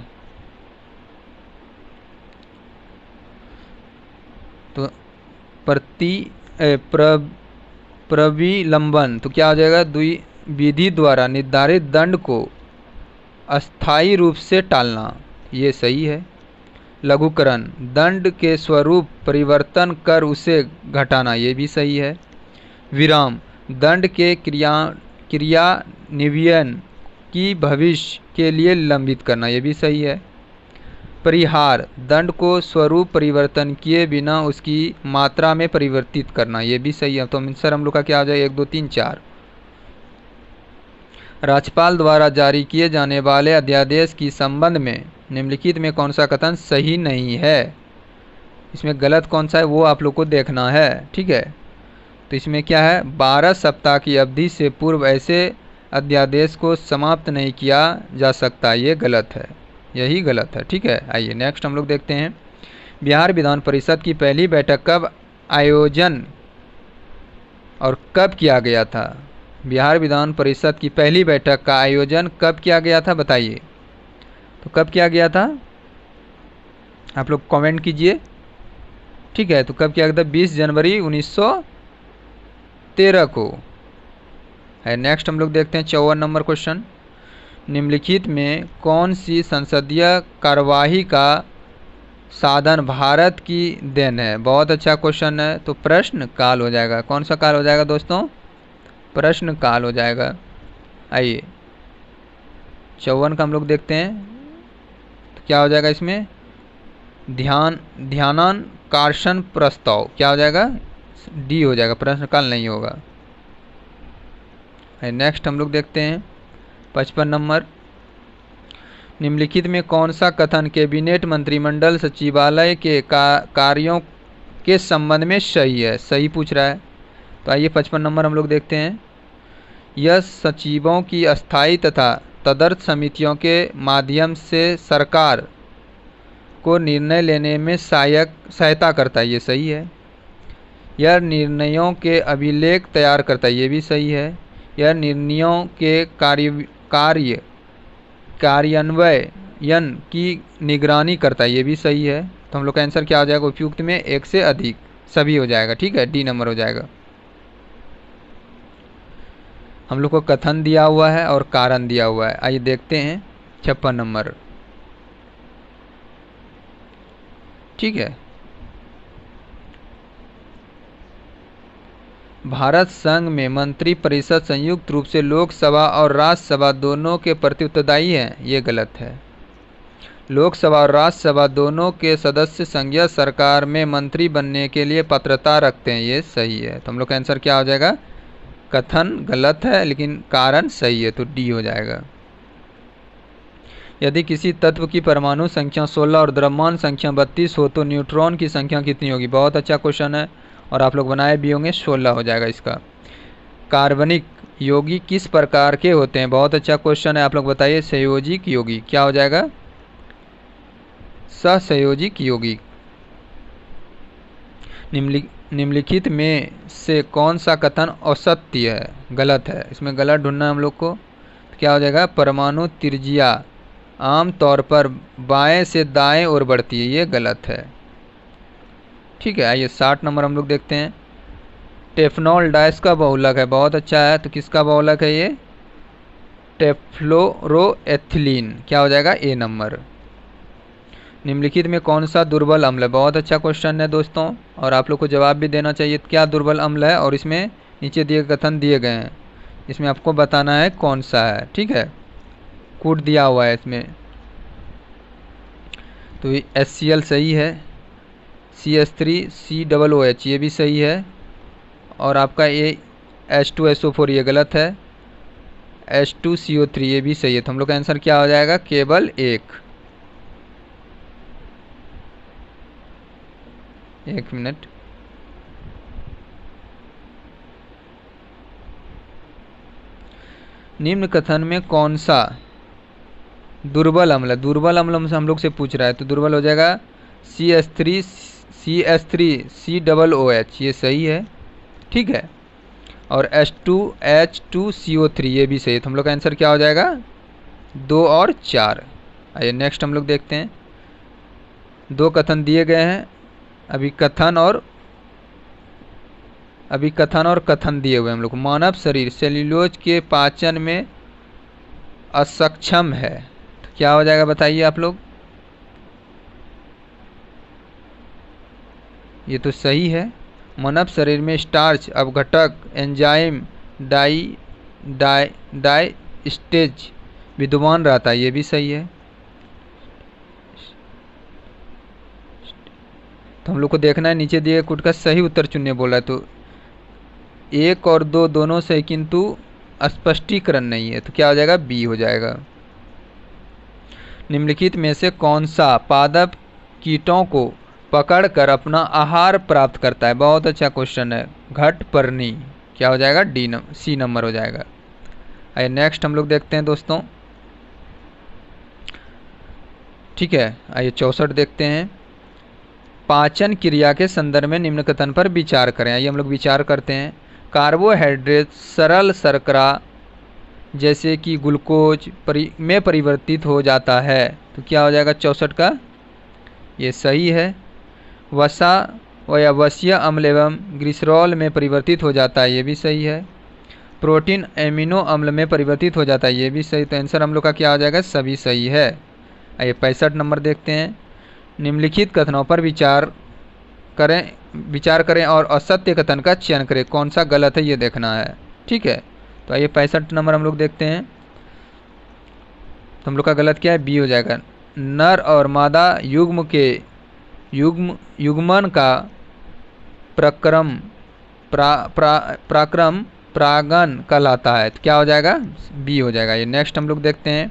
Speaker 1: तो प्रविलंबन, तो क्या हो जाएगा? विधि द्वारा निर्धारित दंड को अस्थायी रूप से टालना, ये सही है। लघुकरण, दंड के स्वरूप परिवर्तन कर उसे घटाना, ये भी सही है। विराम, दंड के क्रियान्वयन की भविष्य के लिए लंबित करना, ये भी सही है। परिहार, दंड को स्वरूप परिवर्तन किए बिना उसकी मात्रा में परिवर्तित करना, ये भी सही है। तो आंसर हम लोग का क्या आ जाए? 1 2 3 4। राज्यपाल द्वारा जारी किए जाने वाले अध्यादेश की संबंध में निम्नलिखित में कौन सा कथन सही नहीं है? इसमें गलत कौन सा है वो आप लोग को देखना है। ठीक है, तो इसमें क्या है? 12 सप्ताह की अवधि से पूर्व ऐसे अध्यादेश को समाप्त नहीं किया जा सकता, ये गलत है, यही गलत है। ठीक है, आइए नेक्स्ट हम लोग देखते हैं। बिहार विधान परिषद की पहली बैठक कब आयोजन और कब किया गया था? बिहार विधान परिषद की पहली बैठक का आयोजन कब किया गया था बताइए? तो कब किया गया था? आप लोग कमेंट कीजिए। ठीक है, तो कब किया गया था? 20 जनवरी 1913 को है। नेक्स्ट हम लोग देखते हैं 54 नंबर क्वेश्चन। निम्नलिखित में कौन सी संसदीय कार्यवाही का साधन भारत की देन है? बहुत अच्छा क्वेश्चन है। तो प्रश्न काल हो जाएगा। कौन सा काल हो जाएगा दोस्तों? प्रश्न काल हो जाएगा। आइए 54 का हम लोग देखते हैं। तो क्या हो जाएगा इसमें? ध्यानाकर्षण प्रस्ताव, क्या हो जाएगा? डी हो जाएगा, प्रश्न काल नहीं होगा। नेक्स्ट हम लोग देखते हैं 55 नंबर। निम्नलिखित में कौन सा कथन कैबिनेट मंत्रिमंडल सचिवालय के कार्यों के संबंध में सही है? सही पूछ रहा है। तो आइए 55 नंबर हम लोग देखते हैं। यह सचिवों की अस्थायी तथा तदर्थ समितियों के माध्यम से सरकार को निर्णय लेने में सहायता करता है, ये सही है। यह निर्णयों के अभिलेख तैयार करता है, ये भी सही है। यह निर्णयों के कार्यान्वयन की निगरानी करता है, ये भी सही है। तो हम लोग का आंसर क्या हो जाएगा? उपयुक्त में एक से अधिक, सभी हो जाएगा। ठीक है, डी नंबर हो जाएगा। हम लोग को कथन दिया हुआ है और कारण दिया हुआ है। आइए देखते हैं 56 नंबर। ठीक है, भारत संघ में मंत्री परिषद संयुक्त रूप से लोकसभा और राज्यसभा दोनों के प्रति उत्तरदायी है, ये गलत है। लोकसभा और राज्यसभा दोनों के सदस्य संघीय सरकार में मंत्री बनने के लिए पात्रता रखते हैं, ये सही है। तो हम लोग का आंसर क्या हो जाएगा? कथन गलत है लेकिन कारण सही है, तो डी हो जाएगा। यदि किसी तत्व की परमाणु संख्या 16 और द्रव्यमान संख्या 32 हो तो न्यूट्रॉन की संख्या कितनी होगी? बहुत अच्छा क्वेश्चन है और आप लोग बनाए भी होंगे, 16 हो जाएगा इसका। कार्बनिक यौगिक किस प्रकार के होते हैं? बहुत अच्छा क्वेश्चन है, आप लोग बताइए। संयोजिक यौगिक क्या हो जाएगा? सहसंयोजिक यौगिक। निम्नलिखित में से कौन सा कथन असत्य है? गलत है, इसमें गलत ढूंढना है हम लोग को। तो क्या हो जाएगा? परमाणु त्रिज्या आम तौर पर बाएं से दाएं ओर बढ़ती है, ये गलत है। ठीक है, आइए 60 नंबर हम लोग देखते हैं। टेफनॉल डाइस का बहुलक है, बहुत अच्छा है। तो किसका बहुलक है ये? टेफ्लोरोएथिलीन। क्या हो जाएगा? ए नंबर। निम्नलिखित में कौन सा दुर्बल अम्ल है? बहुत अच्छा क्वेश्चन है दोस्तों, और आप लोग को जवाब भी देना चाहिए। क्या दुर्बल अम्ल है? और इसमें नीचे दिए कथन दिए गए हैं, इसमें आपको बताना है कौन सा है। ठीक है, कोड दिया हुआ है इसमें। तो ये HCl सही है, CH3COOH ये भी सही है, और आपका ये H2SO4 ये गलत है, H2CO3 ये भी सही है। तो हम लोग का आंसर क्या हो जाएगा? केवल एक मिनट। निम्न कथन में कौन सा दुर्बल अम्ल है? दुर्बल अम्ल से हम लोग से पूछ रहा है, तो दुर्बल हो जाएगा CH3COOH ये सही है। ठीक है, और H2H2CO3 ये भी सही है। तो हम लोग का आंसर क्या हो जाएगा? 2 और 4। आइए नेक्स्ट हम लोग देखते हैं। 2 कथन दिए गए हैं, अभी कथन और कथन दिए हुए हम लोग। मानव शरीर सेल्यूलोज के पाचन में असक्षम है, तो क्या हो जाएगा बताइए आप लोग? ये तो सही है। मानव शरीर में स्टार्च अपघटक एंजाइम डाई स्टेज विद्यमान रहता है, ये भी सही है। तो हम लोग को देखना है नीचे दिए कोड का सही उत्तर चुनने बोला है। तो 1 और 2 दोनों सही, किंतु स्पष्टीकरण नहीं है, तो क्या हो जाएगा? बी हो जाएगा। निम्नलिखित में से कौन सा पादप कीटों को पकड़कर अपना आहार प्राप्त करता है? बहुत अच्छा क्वेश्चन है, घटपर्णी। क्या हो जाएगा? सी नंबर हो जाएगा। आइए नेक्स्ट हम लोग देखते हैं दोस्तों। ठीक है, आइए 64 देखते हैं। पाचन क्रिया के संदर्भ में निम्न कथन पर विचार करें। आइए हम लोग विचार करते हैं। कार्बोहाइड्रेट सरल शर्करा जैसे कि ग्लूकोज में परिवर्तित हो जाता है, तो क्या हो जाएगा? 64 का ये सही है। वसा या वसीय अम्ल एवं ग्लिसरॉल में परिवर्तित हो जाता है, ये भी सही है। प्रोटीन एमिनो अम्ल में परिवर्तित हो जाता है, ये भी सही। तो आंसर हम लोग का क्या हो जाएगा? सभी सही है। आइए 65 नंबर देखते हैं। निम्नलिखित कथनों पर विचार करें और असत्य कथन का चयन करें। कौन सा गलत है ये देखना है। ठीक है, तो आइए 65 नंबर हम लोग देखते हैं। तो हम लोग का गलत क्या है? बी हो जाएगा। नर और मादा युग्मन का प्रक्रम परागण कहलाता है, तो क्या हो जाएगा? बी हो जाएगा। ये नेक्स्ट हम लोग देखते हैं।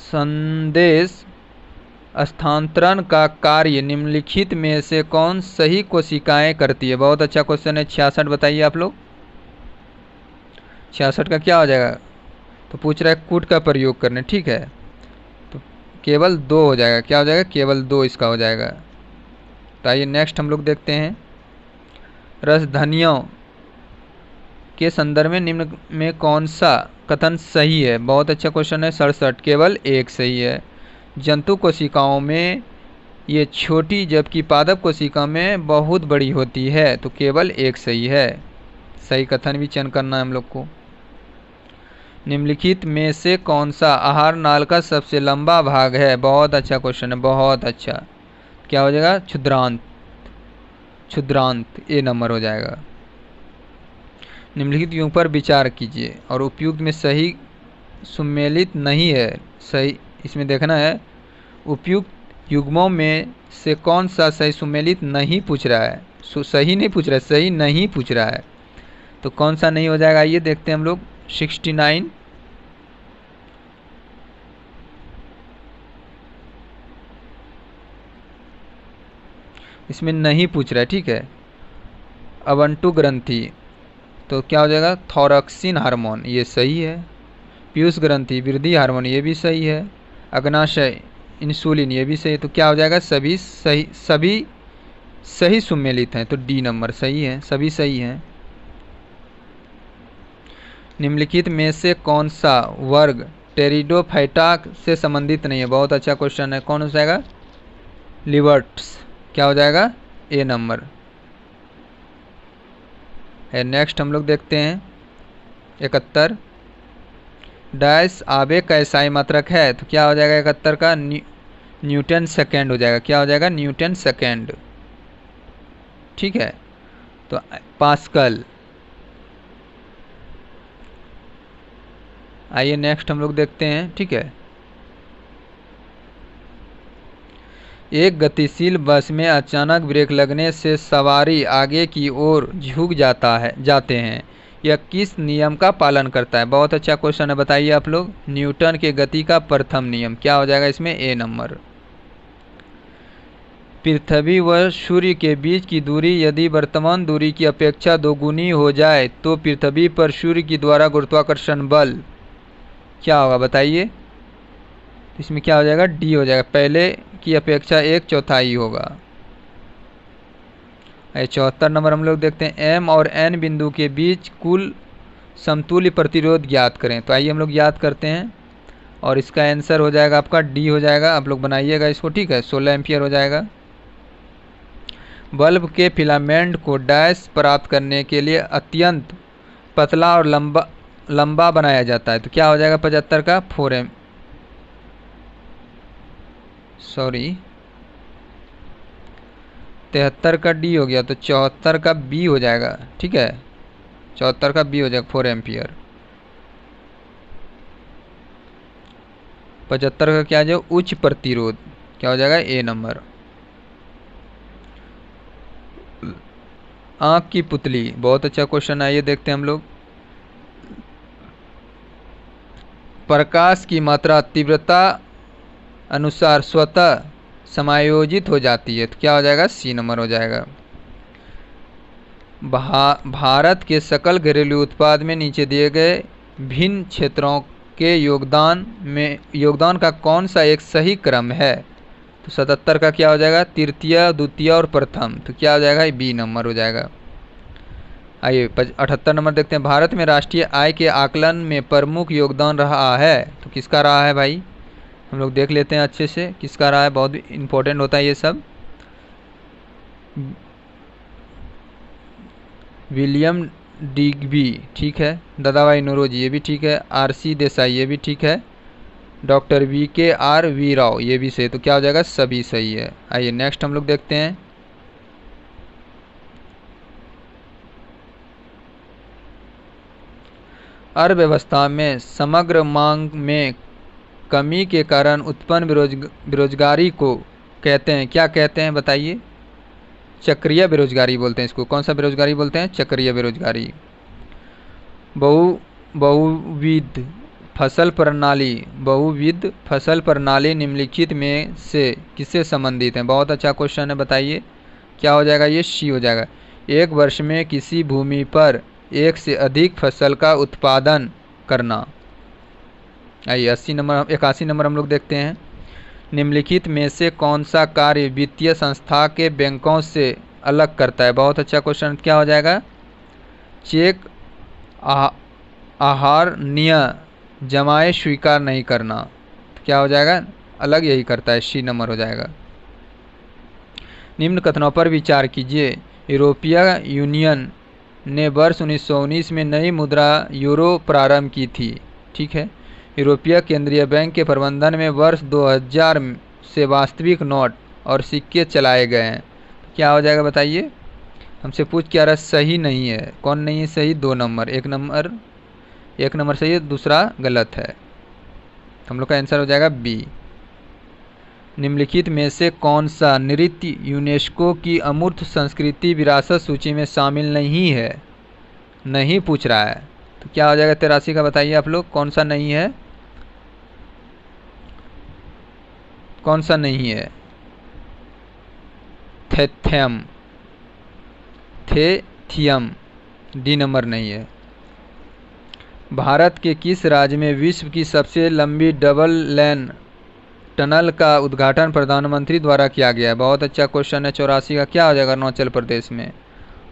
Speaker 1: संदेश स्थानांतरण का कार्य निम्नलिखित में से कौन सही कोशिकाएं करती है? बहुत अच्छा क्वेश्चन है। 66 बताइए आप लोग। 66 का क्या हो जाएगा? तो पूछ रहा है कूट का प्रयोग करने। ठीक है, तो केवल 2 हो जाएगा। क्या हो जाएगा? केवल 2 इसका हो जाएगा। तो आइए नेक्स्ट हम लोग देखते हैं। रसधनियों के संदर्भ में निम्न में कौन सा कथन सही है? बहुत अच्छा क्वेश्चन है। 67 केवल 1 सही है। जंतु कोशिकाओं में ये छोटी जबकि पादप कोशिका में बहुत बड़ी होती है, तो केवल 1 सही है। सही कथन भी चयन करना है हम लोग को। निम्नलिखित में से कौन सा आहार नाल का सबसे लंबा भाग है? बहुत अच्छा क्वेश्चन है, बहुत अच्छा। क्या हो जाएगा? क्षुद्रांत। क्षुद्रांत, ए नंबर हो जाएगा। निम्नलिखित युग्म पर विचार कीजिए और उपयुक्त में सही सुमेलित नहीं है। सही इसमें देखना है उपयुक्त युग्मों में से कौन सा सही सुमेलित नहीं पूछ रहा है, सही नहीं पूछ रहा है, सही नहीं पूछ रहा है, तो कौन सा नहीं हो जाएगा। आइए देखते हैं हम लोग 69 इसमें नहीं पूछ रहा है, ठीक है। अवंटु ग्रंथि तो क्या हो जाएगा, थॉरक्सिन हार्मोन, ये सही है। पीयूष ग्रंथि वृद्धि हार्मोन, ये भी सही है। अग्नाशय इंसुलिन, ये भी सही है। तो क्या हो जाएगा, सभी सही सुमेलित हैं, तो डी नंबर सही है, सभी सही हैं। निम्नलिखित में से कौन सा वर्ग टेरिडोफाइटा से संबंधित नहीं है। बहुत अच्छा क्वेश्चन है, कौन हो जाएगा, लिवर्ट्स, क्या हो जाएगा, ए नंबर है। नेक्स्ट हम लोग देखते हैं 71 डैश आवेग का एसआई मात्रक है, तो क्या हो जाएगा 71 का न्यूटन सेकेंड हो जाएगा, क्या हो जाएगा, न्यूटन सेकेंड, ठीक है। तो पास्कल। आइए नेक्स्ट हम लोग देखते हैं, ठीक है। एक गतिशील बस में अचानक ब्रेक लगने से सवारी आगे की ओर झुक जाते हैं, यह किस नियम का पालन करता है। बहुत अच्छा क्वेश्चन है, बताइए आप लोग। न्यूटन के गति का प्रथम नियम, क्या हो जाएगा इसमें, ए नंबर। पृथ्वी व सूर्य के बीच की दूरी यदि वर्तमान दूरी की अपेक्षा दोगुनी हो जाए तो पृथ्वी पर सूर्य की द्वारा गुरुत्वाकर्षण बल क्या होगा, बताइए। इसमें क्या हो जाएगा, डी हो जाएगा, पहले की अपेक्षा 1/4 होगा। 74 नंबर हम लोग देखते हैं, एम और एन बिंदु के बीच कुल समतुल्य प्रतिरोध ज्ञात करें। तो आइए हम लोग याद करते हैं और इसका आंसर हो जाएगा आपका डी हो जाएगा। आप लोग बनाइएगा इसको, ठीक है। 16 एम्पियर हो जाएगा। बल्ब के फिलामेंट को डैश प्राप्त करने के लिए अत्यंत पतला और लंबा बनाया जाता है, तो क्या हो जाएगा 75 का 73 का डी हो गया, तो 74 का बी हो जाएगा, ठीक है। 74 का बी हो जाएगा 4 एम्पियर। 75 का क्या हो जाएगा, उच्च प्रतिरोध, क्या हो जाएगा, ए नंबर। आँख की पुतली, बहुत अच्छा क्वेश्चन है, ये देखते हैं हम लोग। प्रकाश की मात्रा तीव्रता अनुसार स्वतः समायोजित हो जाती है, तो क्या हो जाएगा, सी नंबर हो जाएगा। भारत के सकल घरेलू उत्पाद में नीचे दिए गए भिन्न क्षेत्रों के योगदान का कौन सा एक सही क्रम है। तो 77 का क्या हो जाएगा, तृतीय, द्वितीय और प्रथम, तो क्या हो जाएगा, बी नंबर हो जाएगा। आइए 78 नंबर देखते हैं। भारत में राष्ट्रीय आय के आकलन में प्रमुख योगदान रहा है, तो किसका रहा है भाई, हम लोग देख लेते हैं अच्छे से किसका रहा है, बहुत इंपॉर्टेंट होता है ये सब। विलियम डिग्बी, ठीक है। दादाभाई नौरोजी, ये भी ठीक है। आरसी देसाई, ये भी ठीक है। डॉक्टर VKR राव, ये भी सही, तो क्या हो जाएगा, सभी सही है। आइए नेक्स्ट हम लोग देखते हैं। अर्थव्यवस्था में समग्र मांग में कमी के कारण उत्पन्न बेरोजगारी को कहते हैं, क्या कहते हैं, बताइए। चक्रीय बेरोजगारी बोलते हैं इसको। कौन सा बेरोजगारी बोलते हैं, चक्रीय बेरोजगारी। बहुविध फसल प्रणाली निम्नलिखित में से किससे संबंधित है। बहुत अच्छा क्वेश्चन है, बताइए। क्या हो जाएगा, ये सी हो जाएगा। एक वर्ष में किसी भूमि पर एक से अधिक फसल का उत्पादन करना। आइए 81 नंबर हम लोग देखते हैं। निम्नलिखित में से कौन सा कार्य वित्तीय संस्था के बैंकों से अलग करता है। बहुत अच्छा क्वेश्चन, क्या हो जाएगा, चेक आहार जमाए स्वीकार नहीं करना, तो क्या हो जाएगा, अलग यही करता है, सी नंबर हो जाएगा। निम्न कथनों पर विचार कीजिए। यूरोपीय यूनियन ने वर्ष 1919 में नई मुद्रा यूरो प्रारंभ की थी, ठीक है। यूरोपीय केंद्रीय बैंक के प्रबंधन में वर्ष 2000 से वास्तविक नोट और सिक्के चलाए गए हैं, क्या हो जाएगा, बताइए। हमसे पूछ क्या रहा है, सही नहीं है। कौन नहीं है सही? 2 नंबर। एक नंबर सही है, दूसरा गलत है। हम लोग का आंसर हो जाएगा बी। निम्नलिखित में से कौन सा नृत्य यूनेस्को की अमूर्त संस्कृति विरासत सूची में शामिल नहीं है? नहीं पूछ रहा है तो क्या हो जाएगा 83 का? बताइए आप लोग, कौन सा नहीं है? कौन सा नहीं है? थेथियम। डी नंबर नहीं है। भारत के किस राज्य में विश्व की सबसे लंबी डबल लेन टनल का उद्घाटन प्रधानमंत्री द्वारा किया गया है? बहुत अच्छा क्वेश्चन है। 84 का क्या हो जाएगा? अरुणाचल प्रदेश में।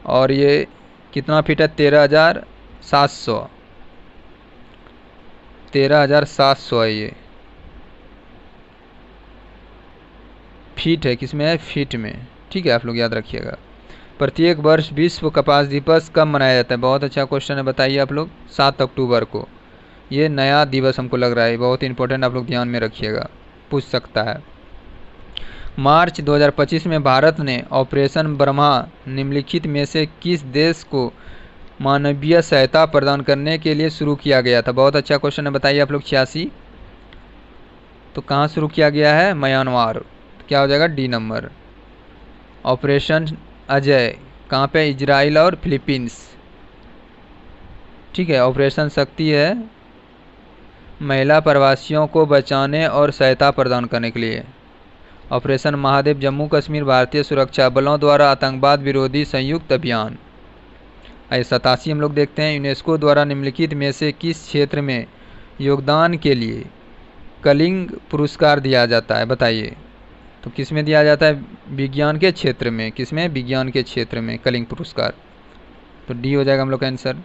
Speaker 1: और ये कितना फीट है? 13,700। 13,700 है ये। फीट है, किसमें है? फीट में। ठीक है, आप लोग याद रखिएगा। प्रत्येक वर्ष विश्व कपास दिवस कब मनाया जाता है? बहुत अच्छा क्वेश्चन है, बताइए आप लोग। 7 अक्टूबर को। ये नया दिवस हमको लग रहा है, बहुत इंपॉर्टेंट, आप लोग ध्यान में रखिएगा, पूछ सकता है। मार्च 2025 में भारत ने ऑपरेशन ब्रह्मा निम्नलिखित में से किस देश को मानवीय सहायता प्रदान करने के लिए शुरू किया गया था? बहुत अच्छा क्वेश्चन है, बताइए आप लोग। 86। तो कहाँ शुरू किया गया है? म्यांमार। क्या हो जाएगा? D number. ऑपरेशन अजय कहाँ पे? इजराइल और फिलीपींस। ठीक है। ऑपरेशन शक्ति है महिला प्रवासियों को बचाने और सहायता प्रदान करने के लिए। ऑपरेशन महादेव जम्मू कश्मीर भारतीय सुरक्षा बलों द्वारा आतंकवाद विरोधी संयुक्त अभियान। आइए 87 हम लोग देखते हैं। यूनेस्को द्वारा निम्नलिखित में से किस क्षेत्र में योगदान के लिए कलिंग पुरस्कार दिया जाता है? बताइए। तो किस में दिया जाता है? विज्ञान के क्षेत्र में। किस में? विज्ञान के क्षेत्र में कलिंग पुरस्कार। तो डी हो जाएगा हम लोग का आंसर।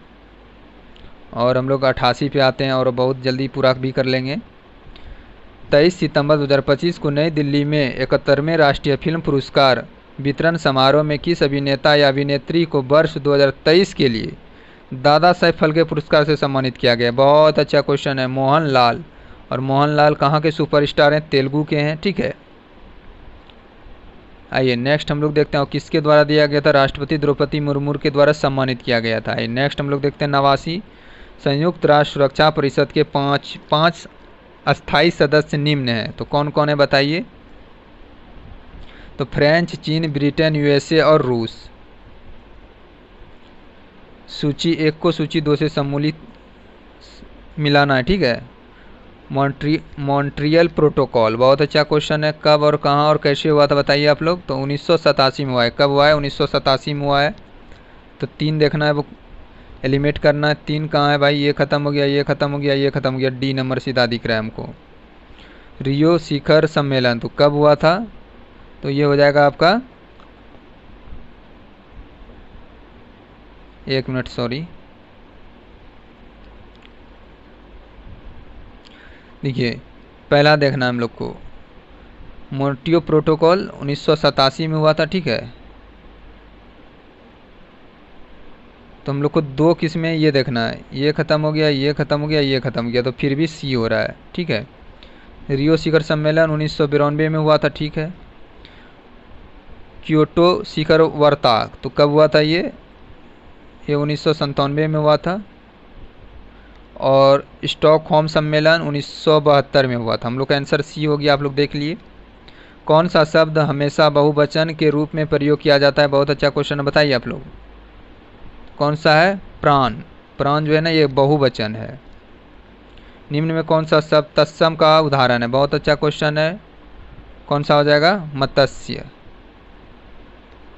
Speaker 1: और हम लोग 88 पे आते हैं और बहुत जल्दी पूरा भी कर लेंगे। 23 सितंबर 2025 को नई दिल्ली में 71वें राष्ट्रीय फिल्म पुरस्कार वितरण समारोह में किस अभिनेता या अभिनेत्री को वर्ष 2023 के लिए दादा साहेब फाल्के पुरस्कार से सम्मानित किया गया? बहुत अच्छा क्वेश्चन है। मोहनलाल। और मोहनलाल कहाँ के सुपरस्टार हैं? तेलुगु के हैं। ठीक है। आइए नेक्स्ट हम लोग देखते हैं किसके द्वारा दिया गया था? राष्ट्रपति द्रौपदी मुर्मू के द्वारा सम्मानित किया गया था। आइए नेक्स्ट हम लोग देखते हैं 89। संयुक्त राष्ट्र सुरक्षा परिषद के पाँच अस्थायी सदस्य निम्न हैं। तो कौन कौन है बताइए? तो फ्रांस, चीन, ब्रिटेन, यूएसए और रूस। सूची 1 को सूची 2 से सम्मिलित मिलाना है। ठीक है। Montreal protocol. बहुत अच्छा क्वेश्चन है। कब और कहाँ और कैसे हुआ था बताइए आप लोग। तो 1987 में हुआ है। कब हुआ है? 1987 में हुआ है। तो 3 देखना है, वो एलिमिनेट करना है। 3 कहाँ है भाई? ये खत्म हो गया, ये खत्म हो गया, ये खत्म हो गया। डी नंबर सीधा दिख रहा है हमको। रियो शिखर सम्मेलन तो कब हुआ था? तो ये हो जाएगा आपका, 1 मिनट सॉरी, देखिए पहला देखना है हम लोग को। मोंट्रियो प्रोटोकॉल 1987 में हुआ था। ठीक है। तो हम लोग को 2 किस्में ये देखना है। ये ख़त्म हो गया, ये ख़त्म हो गया, ये ख़त्म हो गया, तो फिर भी सी हो रहा है। ठीक है। रियो शिखर सम्मेलन 1992 में हुआ था। ठीक है। क्योटो शिखर वार्ता तो कब हुआ था? ये 1997 में हुआ था। और स्टॉकहोम सम्मेलन 1972 में हुआ था। हम लोग का आंसर सी हो गया। आप लोग देख लिए। कौन सा शब्द हमेशा बहुवचन के रूप में प्रयोग किया जाता है? बहुत अच्छा क्वेश्चन है, बताइए आप लोग। कौन सा है? प्राण। प्राण जो है ना, ये बहुवचन है। निम्न में कौन सा शब्द तत्सम का उदाहरण है? बहुत अच्छा क्वेश्चन है। कौन सा हो जाएगा? मत्स्य।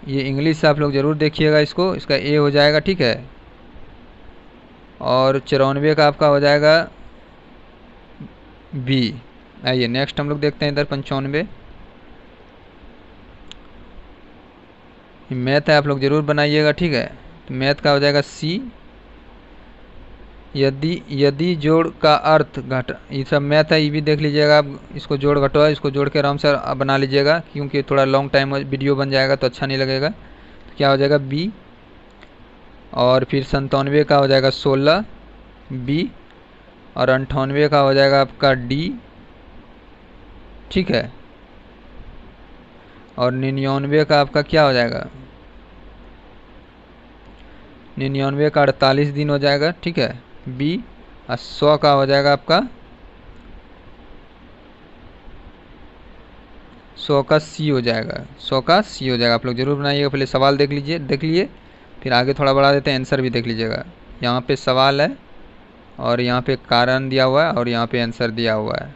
Speaker 1: ये इंग्लिश से आप लोग ज़रूर देखिएगा इसको। इसका ए हो जाएगा। ठीक है। और 94 का आपका हो जाएगा बी। आइए नेक्स्ट हम लोग देखते हैं इधर 95। मैथ है, आप लोग ज़रूर बनाइएगा। ठीक है। तो मैथ का हो जाएगा सी। यदि जोड़ का अर्थ घट, ये सब मैथ है, ये भी देख लीजिएगा आप। इसको जोड़ घटाओ, इसको जोड़ के आराम से बना लीजिएगा, क्योंकि थोड़ा लॉन्ग टाइम वीडियो बन जाएगा तो अच्छा नहीं लगेगा। तो क्या हो जाएगा? बी। और फिर 97 का हो जाएगा 16 बी। और 98 का हो जाएगा आपका डी। ठीक है। और 99 का आपका क्या हो जाएगा? 99 का 48 दिन हो जाएगा, ठीक है, बी। और 100 का हो जाएगा आपका 100 का सी हो जाएगा, 100 का सी हो जाएगा। आप लोग जरूर बनाइएगा, पहले सवाल देख लिए फिर आगे थोड़ा बढ़ा देते हैं, आंसर भी देख लीजिएगा। यहाँ पे सवाल है और यहाँ पे कारण दिया हुआ है और यहाँ पे आंसर दिया हुआ है।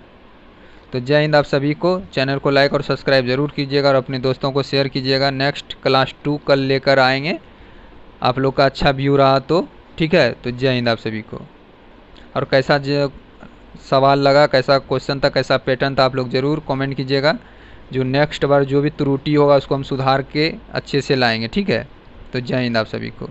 Speaker 1: तो जय हिंद आप सभी को। चैनल को लाइक और सब्सक्राइब जरूर कीजिएगा और अपने दोस्तों को शेयर कीजिएगा। नेक्स्ट क्लास 2 कल लेकर आएंगे, आप लोग का अच्छा व्यू रहा तो ठीक है। तो जय हिंद आप सभी को। और कैसा जो सवाल लगा, कैसा क्वेश्चन था, कैसा पैटर्न था, आप लोग ज़रूर कमेंट कीजिएगा। जो नेक्स्ट बार जो भी त्रुटि होगा उसको हम सुधार के अच्छे से लाएंगे, ठीक है। तो जय हिंद आप सभी को।